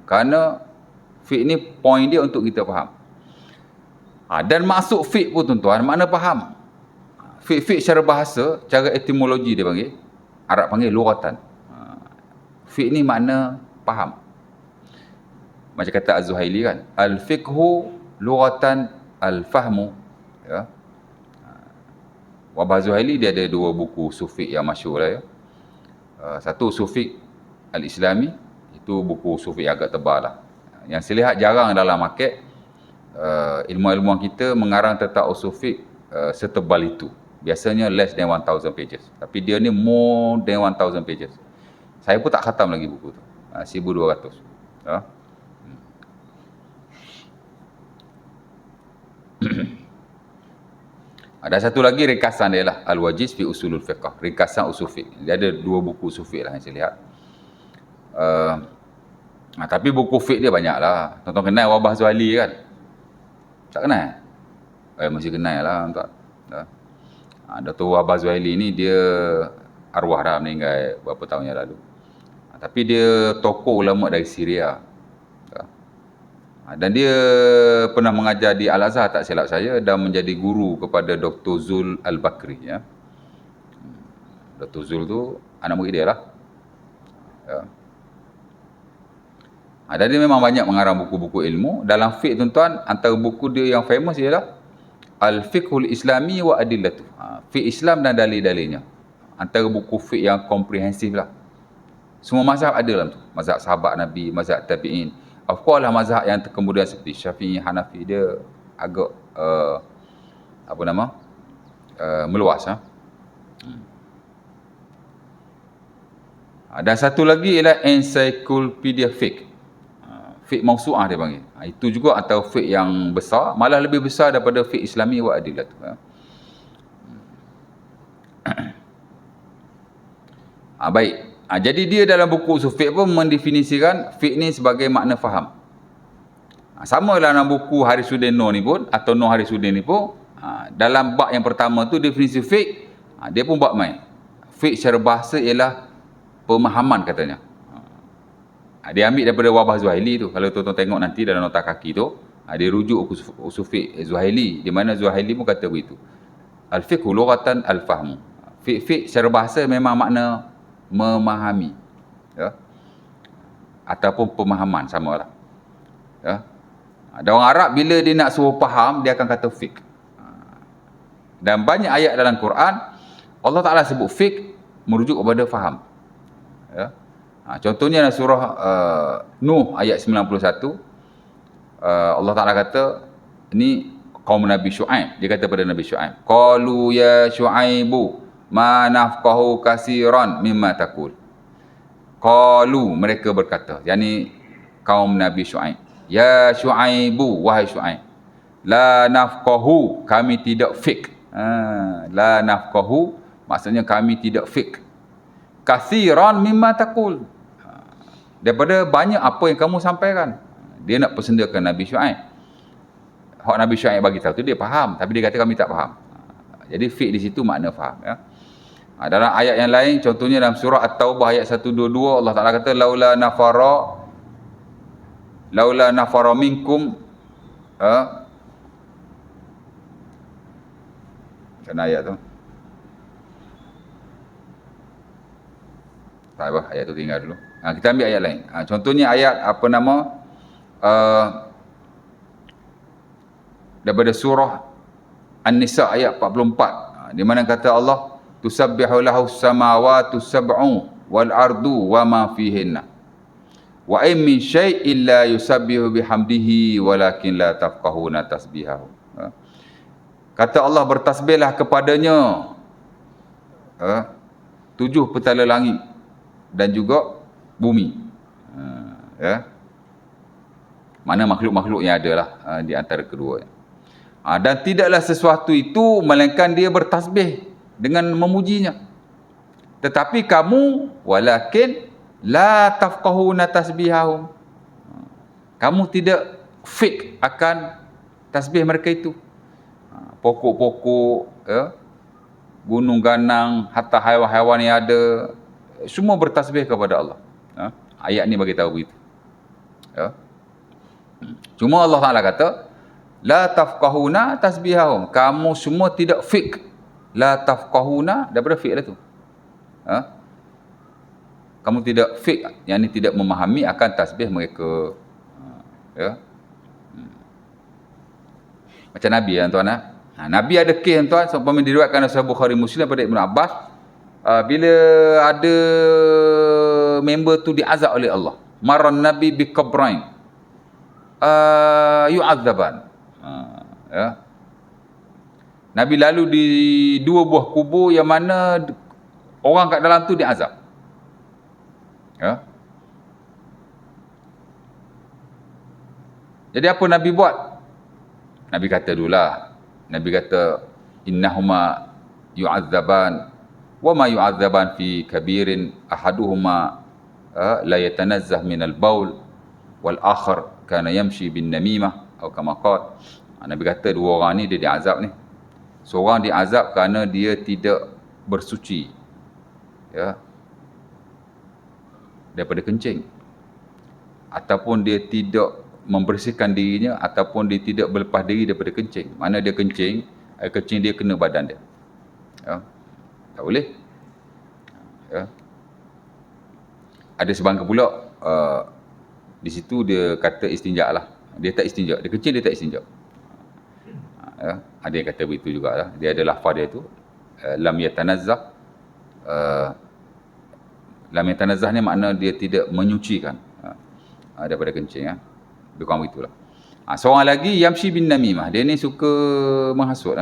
Kerana fiqh ni point dia untuk kita faham. Dan masuk fiqh pun tuan-tuan, makna faham. Fiqh secara bahasa, cara etimologi dia panggil, Arab panggil lughatan. Fiqh ni makna faham. Macam kata Az-Zuhaili kan, al-fiqhu lughatan al-fahmu. Ya. Wabah Zuhaili dia ada dua buku sufiq yang masyhur lah ya. Satu sufiq al-Islami, itu buku sufiq agak tebal lah. Yang saya lihat jarang dalam market ilmu-ilmuan kita mengarang tentang usul fiqh setebal itu. Biasanya less than 1000 pages. Tapi dia ni more than 1000 pages. Saya pun tak khatam lagi buku tu. 1200. Ya. Ada satu lagi ringkasan dia lah, Al-Wajiz fi Usulul Fiqh. Ringkasan usul fiqh. Dia ada dua buku usul fiqh lah yang saya lihat. Tapi buku fiqh dia banyak lah. Tonton kenal Wabah Zuhaili kan? Tak kenal? Mesti kenal lah. Dr. Wabah Zuhaili ni dia arwah dah, meninggal beberapa tahun yang lalu. Tapi dia tokoh ulama dari Syria. Dan dia pernah mengajar di Al-Azhar tak silap saya, dan menjadi guru kepada Dr. Zul Al-Bakri. Ya. Dr. Zul tu anak murid dia lah. Ya. Dan dia memang banyak mengarang buku-buku ilmu. Dalam fiqh tuan-tuan, antara buku dia yang famous ialah Al-Fiqhul Islami wa Adillatu. Fiqh Islam dan dalil-dalilnya. Antara buku fiqh yang komprehensif lah. Semua mazhab ada dalam tu. Mazhab sahabat Nabi, mazhab tabi'in. Of course lah mazhab yang kemudian seperti Syafi'i, Hanafi, dia agak meluas. Dan satu lagi ialah Encyclopedia Fiqh. Fiqh Mawsu'ah dia panggil. Itu juga antara fiqh yang besar, malah lebih besar daripada fiqh Islami wa Adillah. Baik. Jadi dia dalam buku usul fiqh pun mendefinisikan fiqh ni sebagai makna faham. Sama dalam buku Harisuddin Noor ni pun, atau Noor Harisuddin ni pun, dalam bab yang pertama tu definisi fiqh, dia pun bab main. Fiqh secara bahasa ialah pemahaman katanya. Dia ambil daripada Wabah Zuhaili tu. Kalau tuan-tuan tengok nanti dalam nota kaki tu, dia rujuk usul fiqh Zuhaili, di mana Zuhaili pun kata begitu. Al-fiqhu lughatan al-fahmu. Fiqh secara bahasa memang makna memahami, ya, ataupun pemahaman, samalah. Ya. Dan orang Arab bila dia nak suruh faham, dia akan kata fiqh. Dan banyak ayat dalam Quran Allah Ta'ala sebut fiqh merujuk kepada faham. Ya. Contohnya dalam surah Nuh ayat 91, Allah Ta'ala kata, ini kaum Nabi Syu'aib, dia kata pada Nabi Syu'aib, qalu ya Syu'aibu ma nafqahu kasiran mimma taqul. Qalu, mereka berkata, yakni kaum Nabi Syu'aib, ya Syu'aibu, wahai Syu'aib, la nafqahu, kami tidak fiqh. La nafqahu maksudnya kami tidak fiqh. Kasiran mimma taqul, daripada banyak apa yang kamu sampaikan. Dia nak persendakan Nabi Syu'aib. Hak Nabi Syu'aib bagi tahu tu dia faham, tapi dia kata kami tak faham. Jadi fiqh di situ makna faham, ya. Dalam ayat yang lain, contohnya dalam surah At-Taubah ayat 122, Allah Ta'ala kata laula nafara minkum, macam ayat tu? Tak apa, ayat tu tinggal dulu. Kita ambil ayat lain. Contohnya ayat daripada surah An-Nisa ayat 44, di mana kata Allah, tusabbihu lahu samawati sab'u wal ardu wa ma fihinna wa in min syai'in la yusabbihu bihamdihi walakin la tafqahuna tasbihahu. Kata Allah, bertasbihlah kepadanya 7 petala langit dan juga bumi. Ya. Mana makhluk-makhluk yang ada lah di antara kedua. Dan tidaklah sesuatu itu melainkan dia bertasbih dengan memujinya. Tetapi kamu, walakin la tafqahuna tasbihahum, kamu tidak fiqh akan tasbih mereka itu. Pokok-pokok, ya, gunung ganang, hatta haiwan-haiwan yang ada, semua bertasbih kepada Allah. Ayat ni bagi tahu begitu. Ya. Cuma Allah Ta'ala kata, La tafqahuna tasbihahum. Kamu semua tidak fiqh. La tafqahuna daripada fiqh lah tu. Kamu tidak fiqh, yang ini tidak memahami akan tasbih mereka. Ya. Macam Nabi ya tuan. Nabi ada kes tuan, seumpama diriwayatkan oleh Sahih Bukhari Muslim daripada Ibn Abbas, bila ada member tu diazab oleh Allah. Maran Nabi bi qabrain yu'adzaban. Ya. Nabi lalu di dua buah kubur yang mana orang kat dalam tu diazab. Ya. Jadi apa Nabi buat? Nabi kata dululah. Nabi kata innahuma yu'adzaban wa ma yu'adzaban fi kabirin ahaduhuma la yatanazzah minal baul wal akhar kana yamshi bin namimah atau kama qala. Nabi kata dua orang ni dia diazab ni. Seorang diazab kerana dia tidak bersuci, ya, daripada kencing, ataupun dia tidak membersihkan dirinya, ataupun dia tidak berlepas diri daripada kencing. Mana dia kencing, air kencing dia kena badan dia. Ya. Tak boleh. Ya. Ada sebangga pula di situ dia kata istinja lah. Dia tak istinja, dia kencing dia tak istinja. Ya. Ada yang kata begitu jugalah. Dia ada lafaz dia tu lam yatanazzah. Lam yatanazzah ni makna dia tidak menyucikan daripada kencing, ya. Lebih kurang begitulah. Seorang lagi yamshi bin namimah. Dia ni suka menghasut.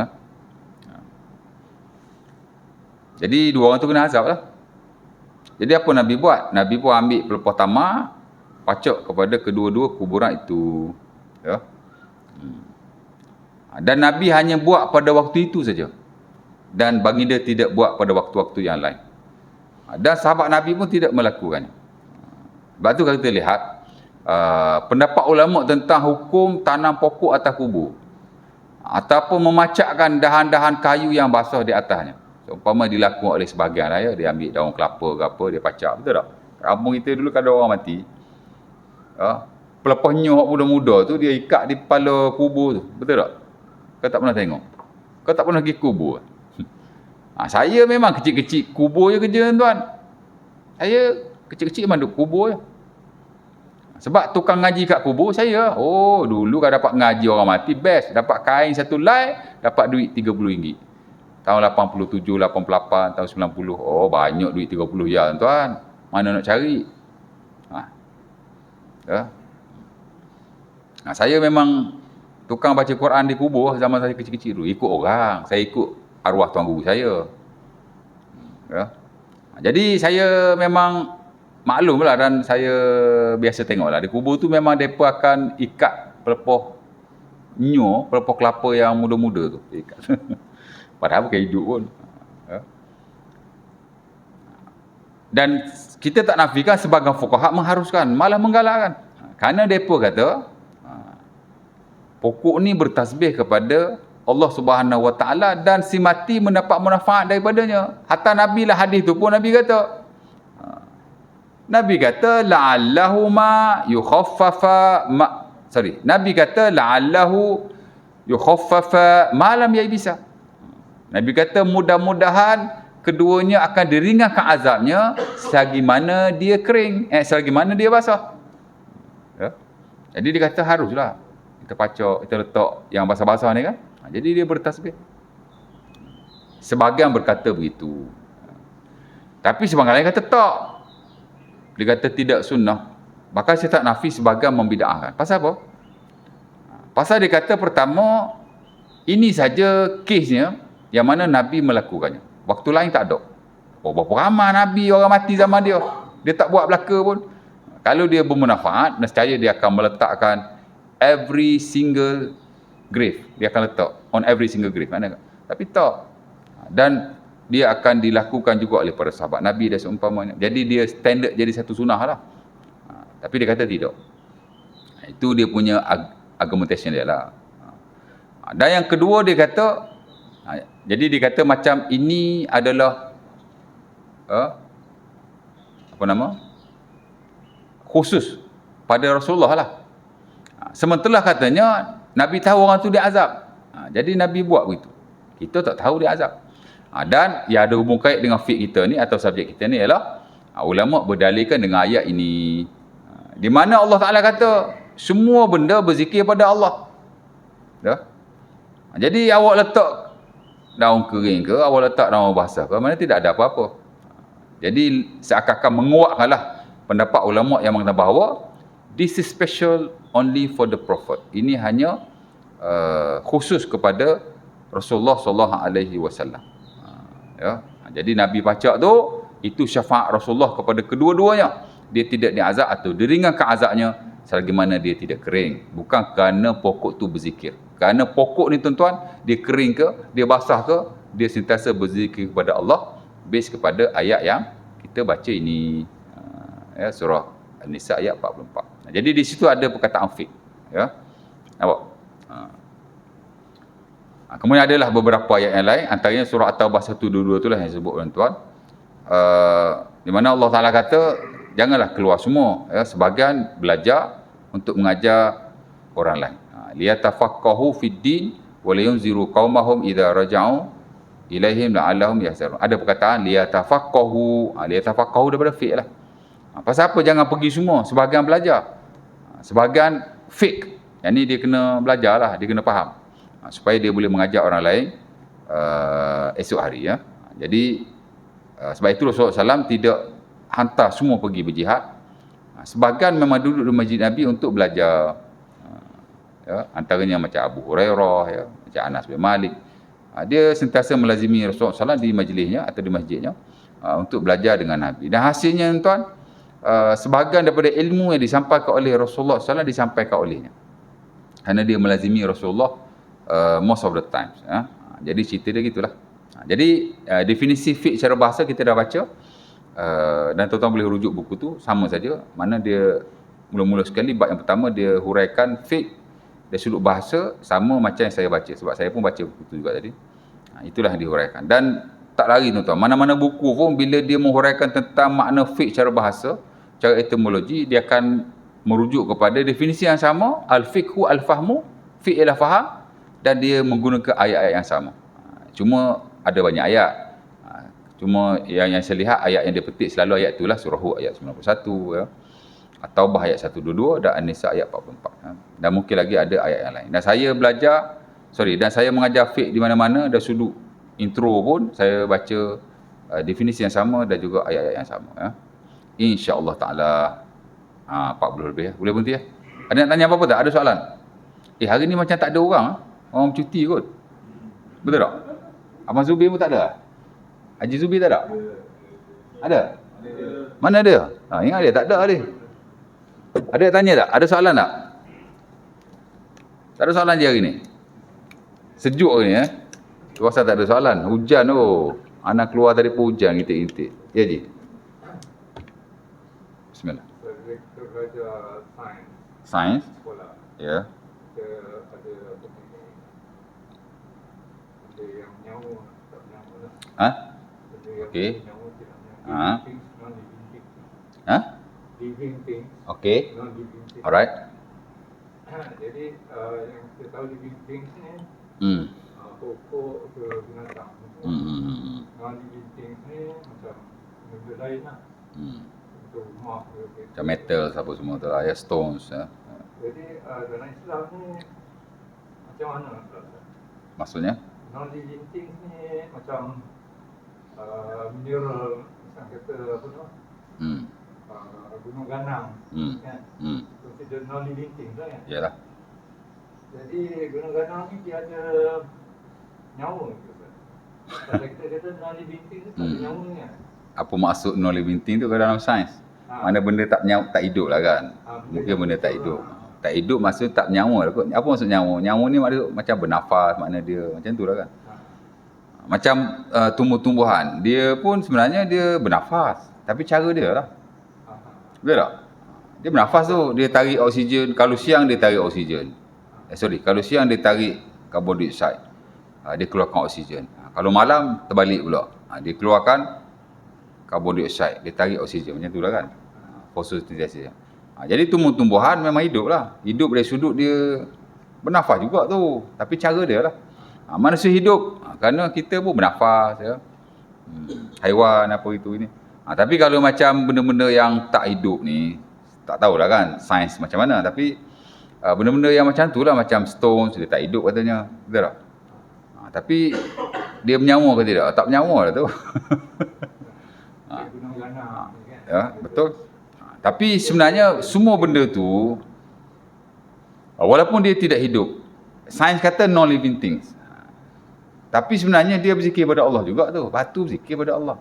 Jadi dua orang tu kena azab lah. Jadi apa Nabi buat? Nabi pun ambil pelepah tamar, pacak kepada kedua-dua kuburan itu. Ya. Dan Nabi hanya buat pada waktu itu saja. Dan baginda tidak buat pada waktu-waktu yang lain. Dan sahabat Nabi pun tidak melakukannya. Sebab tu kalau kita lihat pendapat ulama tentang hukum tanam pokok atas kubur ataupun memacakkan dahan-dahan kayu yang basah di atasnya. Seumpama dilakukan oleh sebahagian raya, dia ambil daun kelapa ke apa, dia pacak. Betul tak? Kampung kita dulu kalau orang mati, pelepah nyok muda-muda tu dia ikat di kepala kubur tu. Betul tak? Kau tak pernah tengok? Kau tak pernah pergi kubur? Saya memang kecil-kecil kubur je kerja tuan. Saya kecil-kecil memang duduk kubur je. Sebab tukang ngaji kat kubur saya. Oh, dulu kalau dapat ngaji orang mati, best. Dapat kain satu lai, dapat duit RM30. Tahun 87, 88, tahun 90. Oh, banyak duit 30 ya tuan. Mana nak cari? Ya. Saya memang tukang baca Quran di kubur zaman saya kecil-kecil dulu. Ikut orang. Saya ikut arwah tuan guru saya. Ya. Jadi saya memang maklum lah, dan saya biasa tengok lah. Di kubur tu memang mereka akan ikat pelepah nyo, pelepah kelapa yang muda-muda tu. Ikat. Padahal bukan hidup pun. Ya. Dan kita tak nafikan sebagai fuqaha mengharuskan, malah menggalakkan. Kerana mereka kata, pokok ni bertasbih kepada Allah Subhanahu Wa Taala dan si mati mendapat manfaat daripadanya. Hatta Nabi lah hadis tu pun Nabi kata. Nabi kata la'allahu ma yukhaffafa Nabi kata la'allahu yukhaffafa ma lam yaibisa. Nabi kata mudah-mudahan keduanya akan diringankan azabnya selagi mana dia kering, selagi mana dia basah. Ya. Jadi dia kata haruslah kita pacak, kita letak yang basah-basah ni kan. Jadi dia bertasbih. Sebahagian berkata begitu. Tapi sebahagian lain kata tak. Dia kata tidak sunnah. Bahkan saya tak nafi sebahagian membida'ahkan. Pasal apa? Pasal dia kata pertama, ini saja kesnya yang mana Nabi melakukannya. Waktu lain tak ada. Oh, berapa ramai Nabi orang mati zaman dia. Dia tak buat belaka pun. Kalau dia bermanfaat, nescaya dia akan meletakkan every single grave. Dia akan letak on every single grave. Mana? Tapi tak. Dan dia akan dilakukan juga oleh para sahabat Nabi dan seumpamanya. Jadi dia standard jadi satu sunnah lah. Tapi dia kata tidak. Itu dia punya argumentation dia lah. Dan yang kedua dia kata, jadi dia kata macam ini adalah apa nama? Khusus pada Rasulullah lah. Sementara katanya Nabi tahu orang tu dia azab. Jadi Nabi buat begitu. Kita tak tahu dia azab. Dan yang ada hubung kait dengan fiqh kita ni atau subjek kita ni ialah ulama berdalilkan dengan ayat ini. Di mana Allah Ta'ala kata semua benda berzikir pada Allah. Dah? Jadi awak letak daun kering ke, awak letak daun basah ke, mana tidak ada apa-apa. Jadi seakan-akan menguatkanlah pendapat ulama yang mengatakan bahawa this is special only for the prophet. Ini hanya khusus kepada Rasulullah sallallahu alaihi wasallam. Ya. Jadi Nabi pacak tu itu syafaat Rasulullah kepada kedua-duanya. Dia tidak diazab atau diringankan azabnya selagi mana dia tidak kering. Bukan kerana pokok tu berzikir. Kerana pokok ni tuan-tuan, dia kering ke, dia basah ke, dia sentiasa berzikir kepada Allah base kepada ayat yang kita baca ini. Ya, surah An-Nisa ayat 44. Jadi di situ ada perkataan fiqh. Ya. Nampak? Kemudian adalah beberapa ayat yang lain, antaranya surah At-Taubah 122 itulah yang sebut tuan-tuan. Di mana Allah Ta'ala kata, janganlah keluar semua. Ya, sebahagian belajar untuk mengajar orang lain. Liyatafaqahu fid din wa liyunziru qaumahum idza raja'u ilaihim la'allahum yahzarun. Ada perkataan liyatafaqahu. Liyatafaqahu daripada fiqh lah. Pasal apa jangan pergi semua? Sebahagian belajar. Sebahagian fiqh. Yang ni dia kena belajar lah, dia kena faham. Supaya dia boleh mengajar orang lain esok hari. Ya. Jadi sebab itu Rasulullah SAW tidak hantar semua pergi berjihad. Sebahagian memang duduk di masjid Nabi untuk belajar. Ya, antaranya macam Abu Hurairah, ya, macam Anas bin Malik. Dia sentiasa melazimi Rasulullah SAW di majlisnya atau di masjidnya untuk belajar dengan Nabi. Dan hasilnya tuan, sebahagian daripada ilmu yang disampaikan oleh Rasulullah SAW disampaikan olehnya. Kerana dia melazimi Rasulullah most of the times. Ya. Jadi cerita dia gitulah. Jadi definisi fiqh secara bahasa kita dah baca. Dan tuan-tuan boleh rujuk buku tu, sama saja. Mana dia mula-mula sekali, bab yang pertama dia huraikan fiqh dari sudut bahasa sama macam yang saya baca. Sebab saya pun baca buku tu juga tadi. Itulah yang dihuraikan. Dan tak lari tuan-tuan, mana-mana buku pun bila dia menghuraikan tentang makna fiqh secara bahasa, cara etimologi, dia akan merujuk kepada definisi yang sama, al-fiqhu al-fahmu, fiqh ialah faham, dan dia menggunakan ayat-ayat yang sama. Cuma ada banyak ayat. Cuma yang saya lihat ayat yang dia petik selalu ayat itulah surah Hud ayat 91, ya. At-Taubah ayat 122 dan An-Nisa ayat 44. Ya. Dan mungkin lagi ada ayat yang lain. Dan saya mengajar fiqh di mana-mana, dari sudut intro pun saya baca definisi yang sama dan juga ayat-ayat yang sama. Ya. InsyaAllah ta'ala 40 lebih. Ya. Boleh berhenti ya? Ada nak tanya apa-apa tak? Ada soalan? Hari ni macam tak ada orang. Orang cuti kot. Betul tak? Abang Zubir pun tak ada? Haji Zubir tak ada? Ada? Mana ada? Ingat dia? Tak ada dia. Ada yang tanya tak? Ada soalan tak? Tak ada soalan je hari ni? Sejuk hari ni Kuasa tak ada soalan. Hujan anak keluar tadi pun hujan intik-intik. Ya Haji? Bismillah. Kita belajar sains. Sains? Sekolah. Ya. Ada yang nyawa, tak nyawa lah. Ha? Ada yang Okey. nyawa, tidak nyawa. Ha? Living things, non-living things. Ha? Living things, Okey. non-living things. Alright. Jadi yang kita tahu living things ni, pokok ke binatang. Non-living things ni macam benda lain lah. Untuk rumah ke. Macam metal apa semua tu lah. Ya, stones. Ya. Jadi dalam Islam ni macam mana? Maksudnya? Non-living things ni macam mineral, misalnya kata apa tu? Gunung ganang. Kan? Consider non-living things lah kan? Yalah. Jadi gunung ganang ni dia ada nyawa ke? Kalau kita kata non-living things tu tak ada nyawa ni kan? Apa maksud non-living thing tu kalau dalam sains? Mana benda tak hidup lah kan? Mungkin benda tak hidup. Tak hidup maksud tak nyawa lah kot. Apa maksud nyawa? Nyawa ni maksud macam bernafas, makna dia macam tu lah kan? Macam tumbuh-tumbuhan. Dia pun sebenarnya dia bernafas. Tapi cara dia lah. Betul tak? Dia bernafas tu, dia tarik oksigen. Kalau siang dia tarik oksigen. Kalau siang dia tarik carbon dioxide. Dia keluarkan oksigen. Kalau malam terbalik pula. Dia keluarkan carbon dioxide. Dia tarik oksigen. Macam tu lah kan? Photosynthesis. Jadi tumbuh-tumbuhan memang hidup lah. Hidup dari sudut dia Bernafas juga tu, tapi cara dia lah. Manusia hidup, kerana kita pun bernafas ya. Haiwan apa itu ini. Tapi kalau macam benda-benda yang tak hidup ni, tak tahulah kan sains macam mana, tapi benda-benda yang macam tu lah, macam stones, dia tak hidup katanya, betul tak? Tapi dia menyawa ke tidak? Tak menyawa lah tu. Gunung Gana. Ya, betul. Tapi sebenarnya semua benda tu, walaupun dia tidak hidup, sains kata non-living things, tapi sebenarnya dia berzikir pada Allah juga tu. Batu berzikir pada Allah.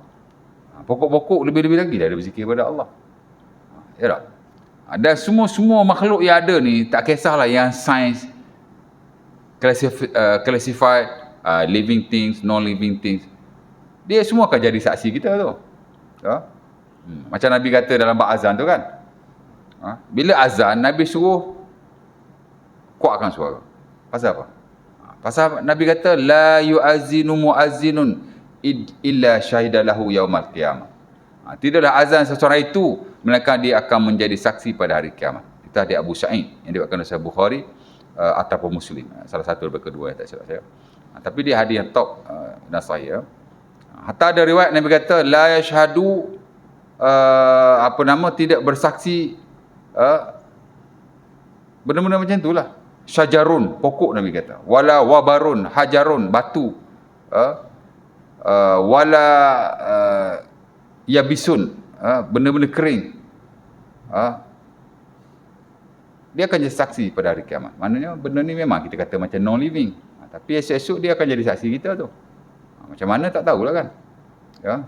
Pokok-pokok lebih-lebih lagi dah ada berzikir pada Allah. Ya tak? Dan semua makhluk yang ada ni, tak kisahlah yang sains classify living things, non-living things, dia semua akan jadi saksi kita tu. Ya? Macam Nabi kata dalam bab azan tu kan, bila azan Nabi suruh kuatkan suara. Pasal apa? Pasal Nabi kata la yu'azzinu mu'azzinun illa syahidalahu yaumal qiyamah. Tidaklah azan seseorang itu melainkan dia akan menjadi saksi pada hari kiamat. Itu hadis Abu Sa'id yang diriwayatkan oleh Bukhari ataupun Muslim. Salah satu daripada kedua yang tak silap saya. Tapi dia hadis yang top dan sahih. Hatta ada riwayat Nabi kata la yashhadu tidak bersaksi benda-benda macam itulah. Syajarun, pokok Nabi kata. Wala wabarun, hajarun, batu. Wala yabisun, benda-benda kering. Dia akan jadi saksi pada hari kiamat. Maknanya benda ni memang kita kata macam non-living. Tapi esok-esok dia akan jadi saksi kita tu. Macam mana tak tahulah kan. Ya.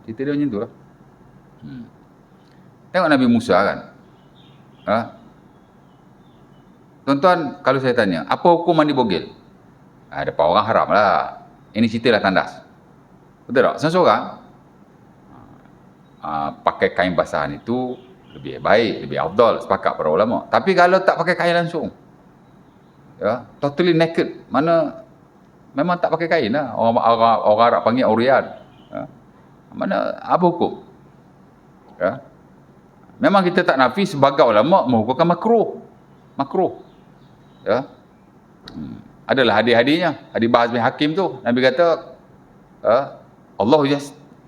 Cerita dia macam tu lah. Tengok Nabi Musa kan. Tuan-tuan, kalau saya tanya, apa hukum mandi bogel? Depan orang haram lah. Ini cerita lah tandas. Betul tak? Seseorang pakai kain basahan itu lebih baik, lebih afdal, sepakat para ulama. Tapi kalau tak pakai kain langsung, ya, totally naked, mana memang tak pakai kain lah. Orang Arab panggil urian. Mana apa hukum? Ya. Memang kita tak nafi sebagai ulama menghukumkan makruh. Ya. Adalah hadis-hadisnya. Hadis Bahaz bin Hakim tu, Nabi kata Allah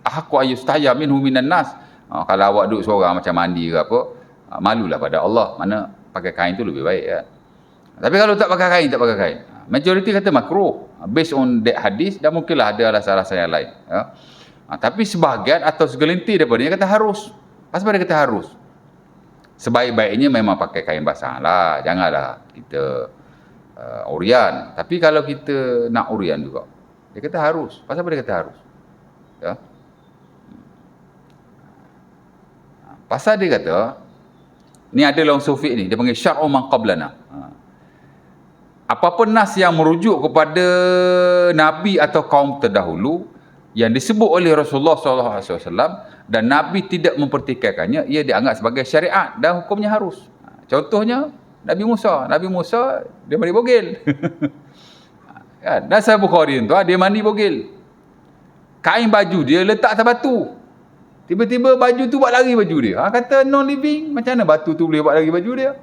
ahqqu ayyustahya minhu minan nas. Kalau awak duduk seorang macam mandi ke apa, malulah pada Allah. Mana pakai kain tu lebih baik kan. Tapi kalau tak pakai kain. Majoriti kata makruh based on that hadis, dan mungkinlah ada alasan-alasan yang lain. Ya. Tapi sebahagian atau segelintir daripada dia kata harus. Pasal dia kata harus. Sebaik-baiknya memang pakai kain basah lah. Janganlah kita urian. Tapi kalau kita nak urian juga, dia kata harus. Pasal apa dia kata harus? Ya. Pasal dia kata, ni ada orang Sufi ni, dia panggil syar'u man qablana. Apa-apa nas yang merujuk kepada Nabi atau kaum terdahulu yang disebut oleh Rasulullah SAW dan Nabi tidak mempertikaikannya, ia dianggap sebagai syariat dan hukumnya harus. Contohnya Nabi Musa dia mandi bogel. Dan Sahih Bukhari tu dia mandi bogel. Kain baju dia letak atas batu. Tiba-tiba baju tu buat lari baju dia. Kata non living, macam mana batu tu boleh buat lari baju dia?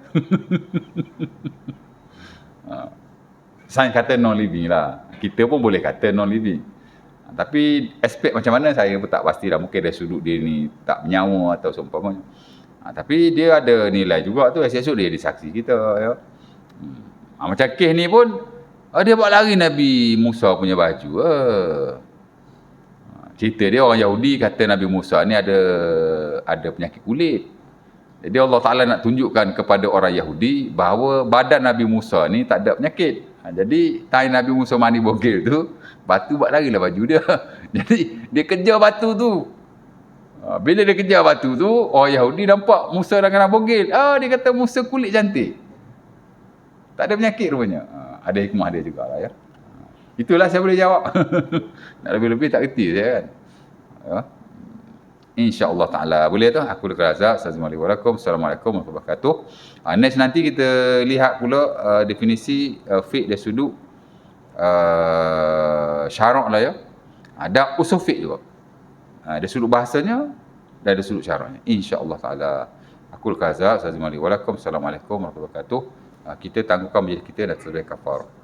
Sains kata non living lah. Kita pun boleh kata non living. Tapi aspek macam mana saya pun tak pastilah. Mungkin dari sudut dia ni tak menyawa atau seumpamanya. Tapi dia ada nilai juga tu. Esok dia disaksi kita. Ya. Macam kes ni pun dia buat lari Nabi Musa punya baju. Cerita dia orang Yahudi kata Nabi Musa ni ada penyakit kulit. Jadi Allah Ta'ala nak tunjukkan kepada orang Yahudi bahawa badan Nabi Musa ni tak ada penyakit. Jadi time Nabi Musa mandi bogel tu, batu buat lari lah baju dia. Jadi dia kejar batu tu. Bila dia kejar batu tu, orang Yahudi nampak Musa dah kena bogel. Dia kata Musa kulit cantik. Tak ada penyakit rupanya. Ada hikmah dia jugalah ya. Itulah saya boleh jawab. Nak lebih-lebih tak kerti saya kan. Ya. InsyaAllah ta'ala. Boleh tu? Aku Luqman Razak. Assalamualaikum warahmatullahi wabarakatuh. Next nanti kita lihat pula definisi fiqh dari sudut syarak lah ya. Ada usul fiqh juga. Dari sudut bahasanya dan dari sudut syaraknya. InsyaAllah ta'ala. Aku Luqman Razak. Assalamualaikum warahmatullahi wabarakatuh. Kita tangguhkan majlis kita dan sebagai kafarah.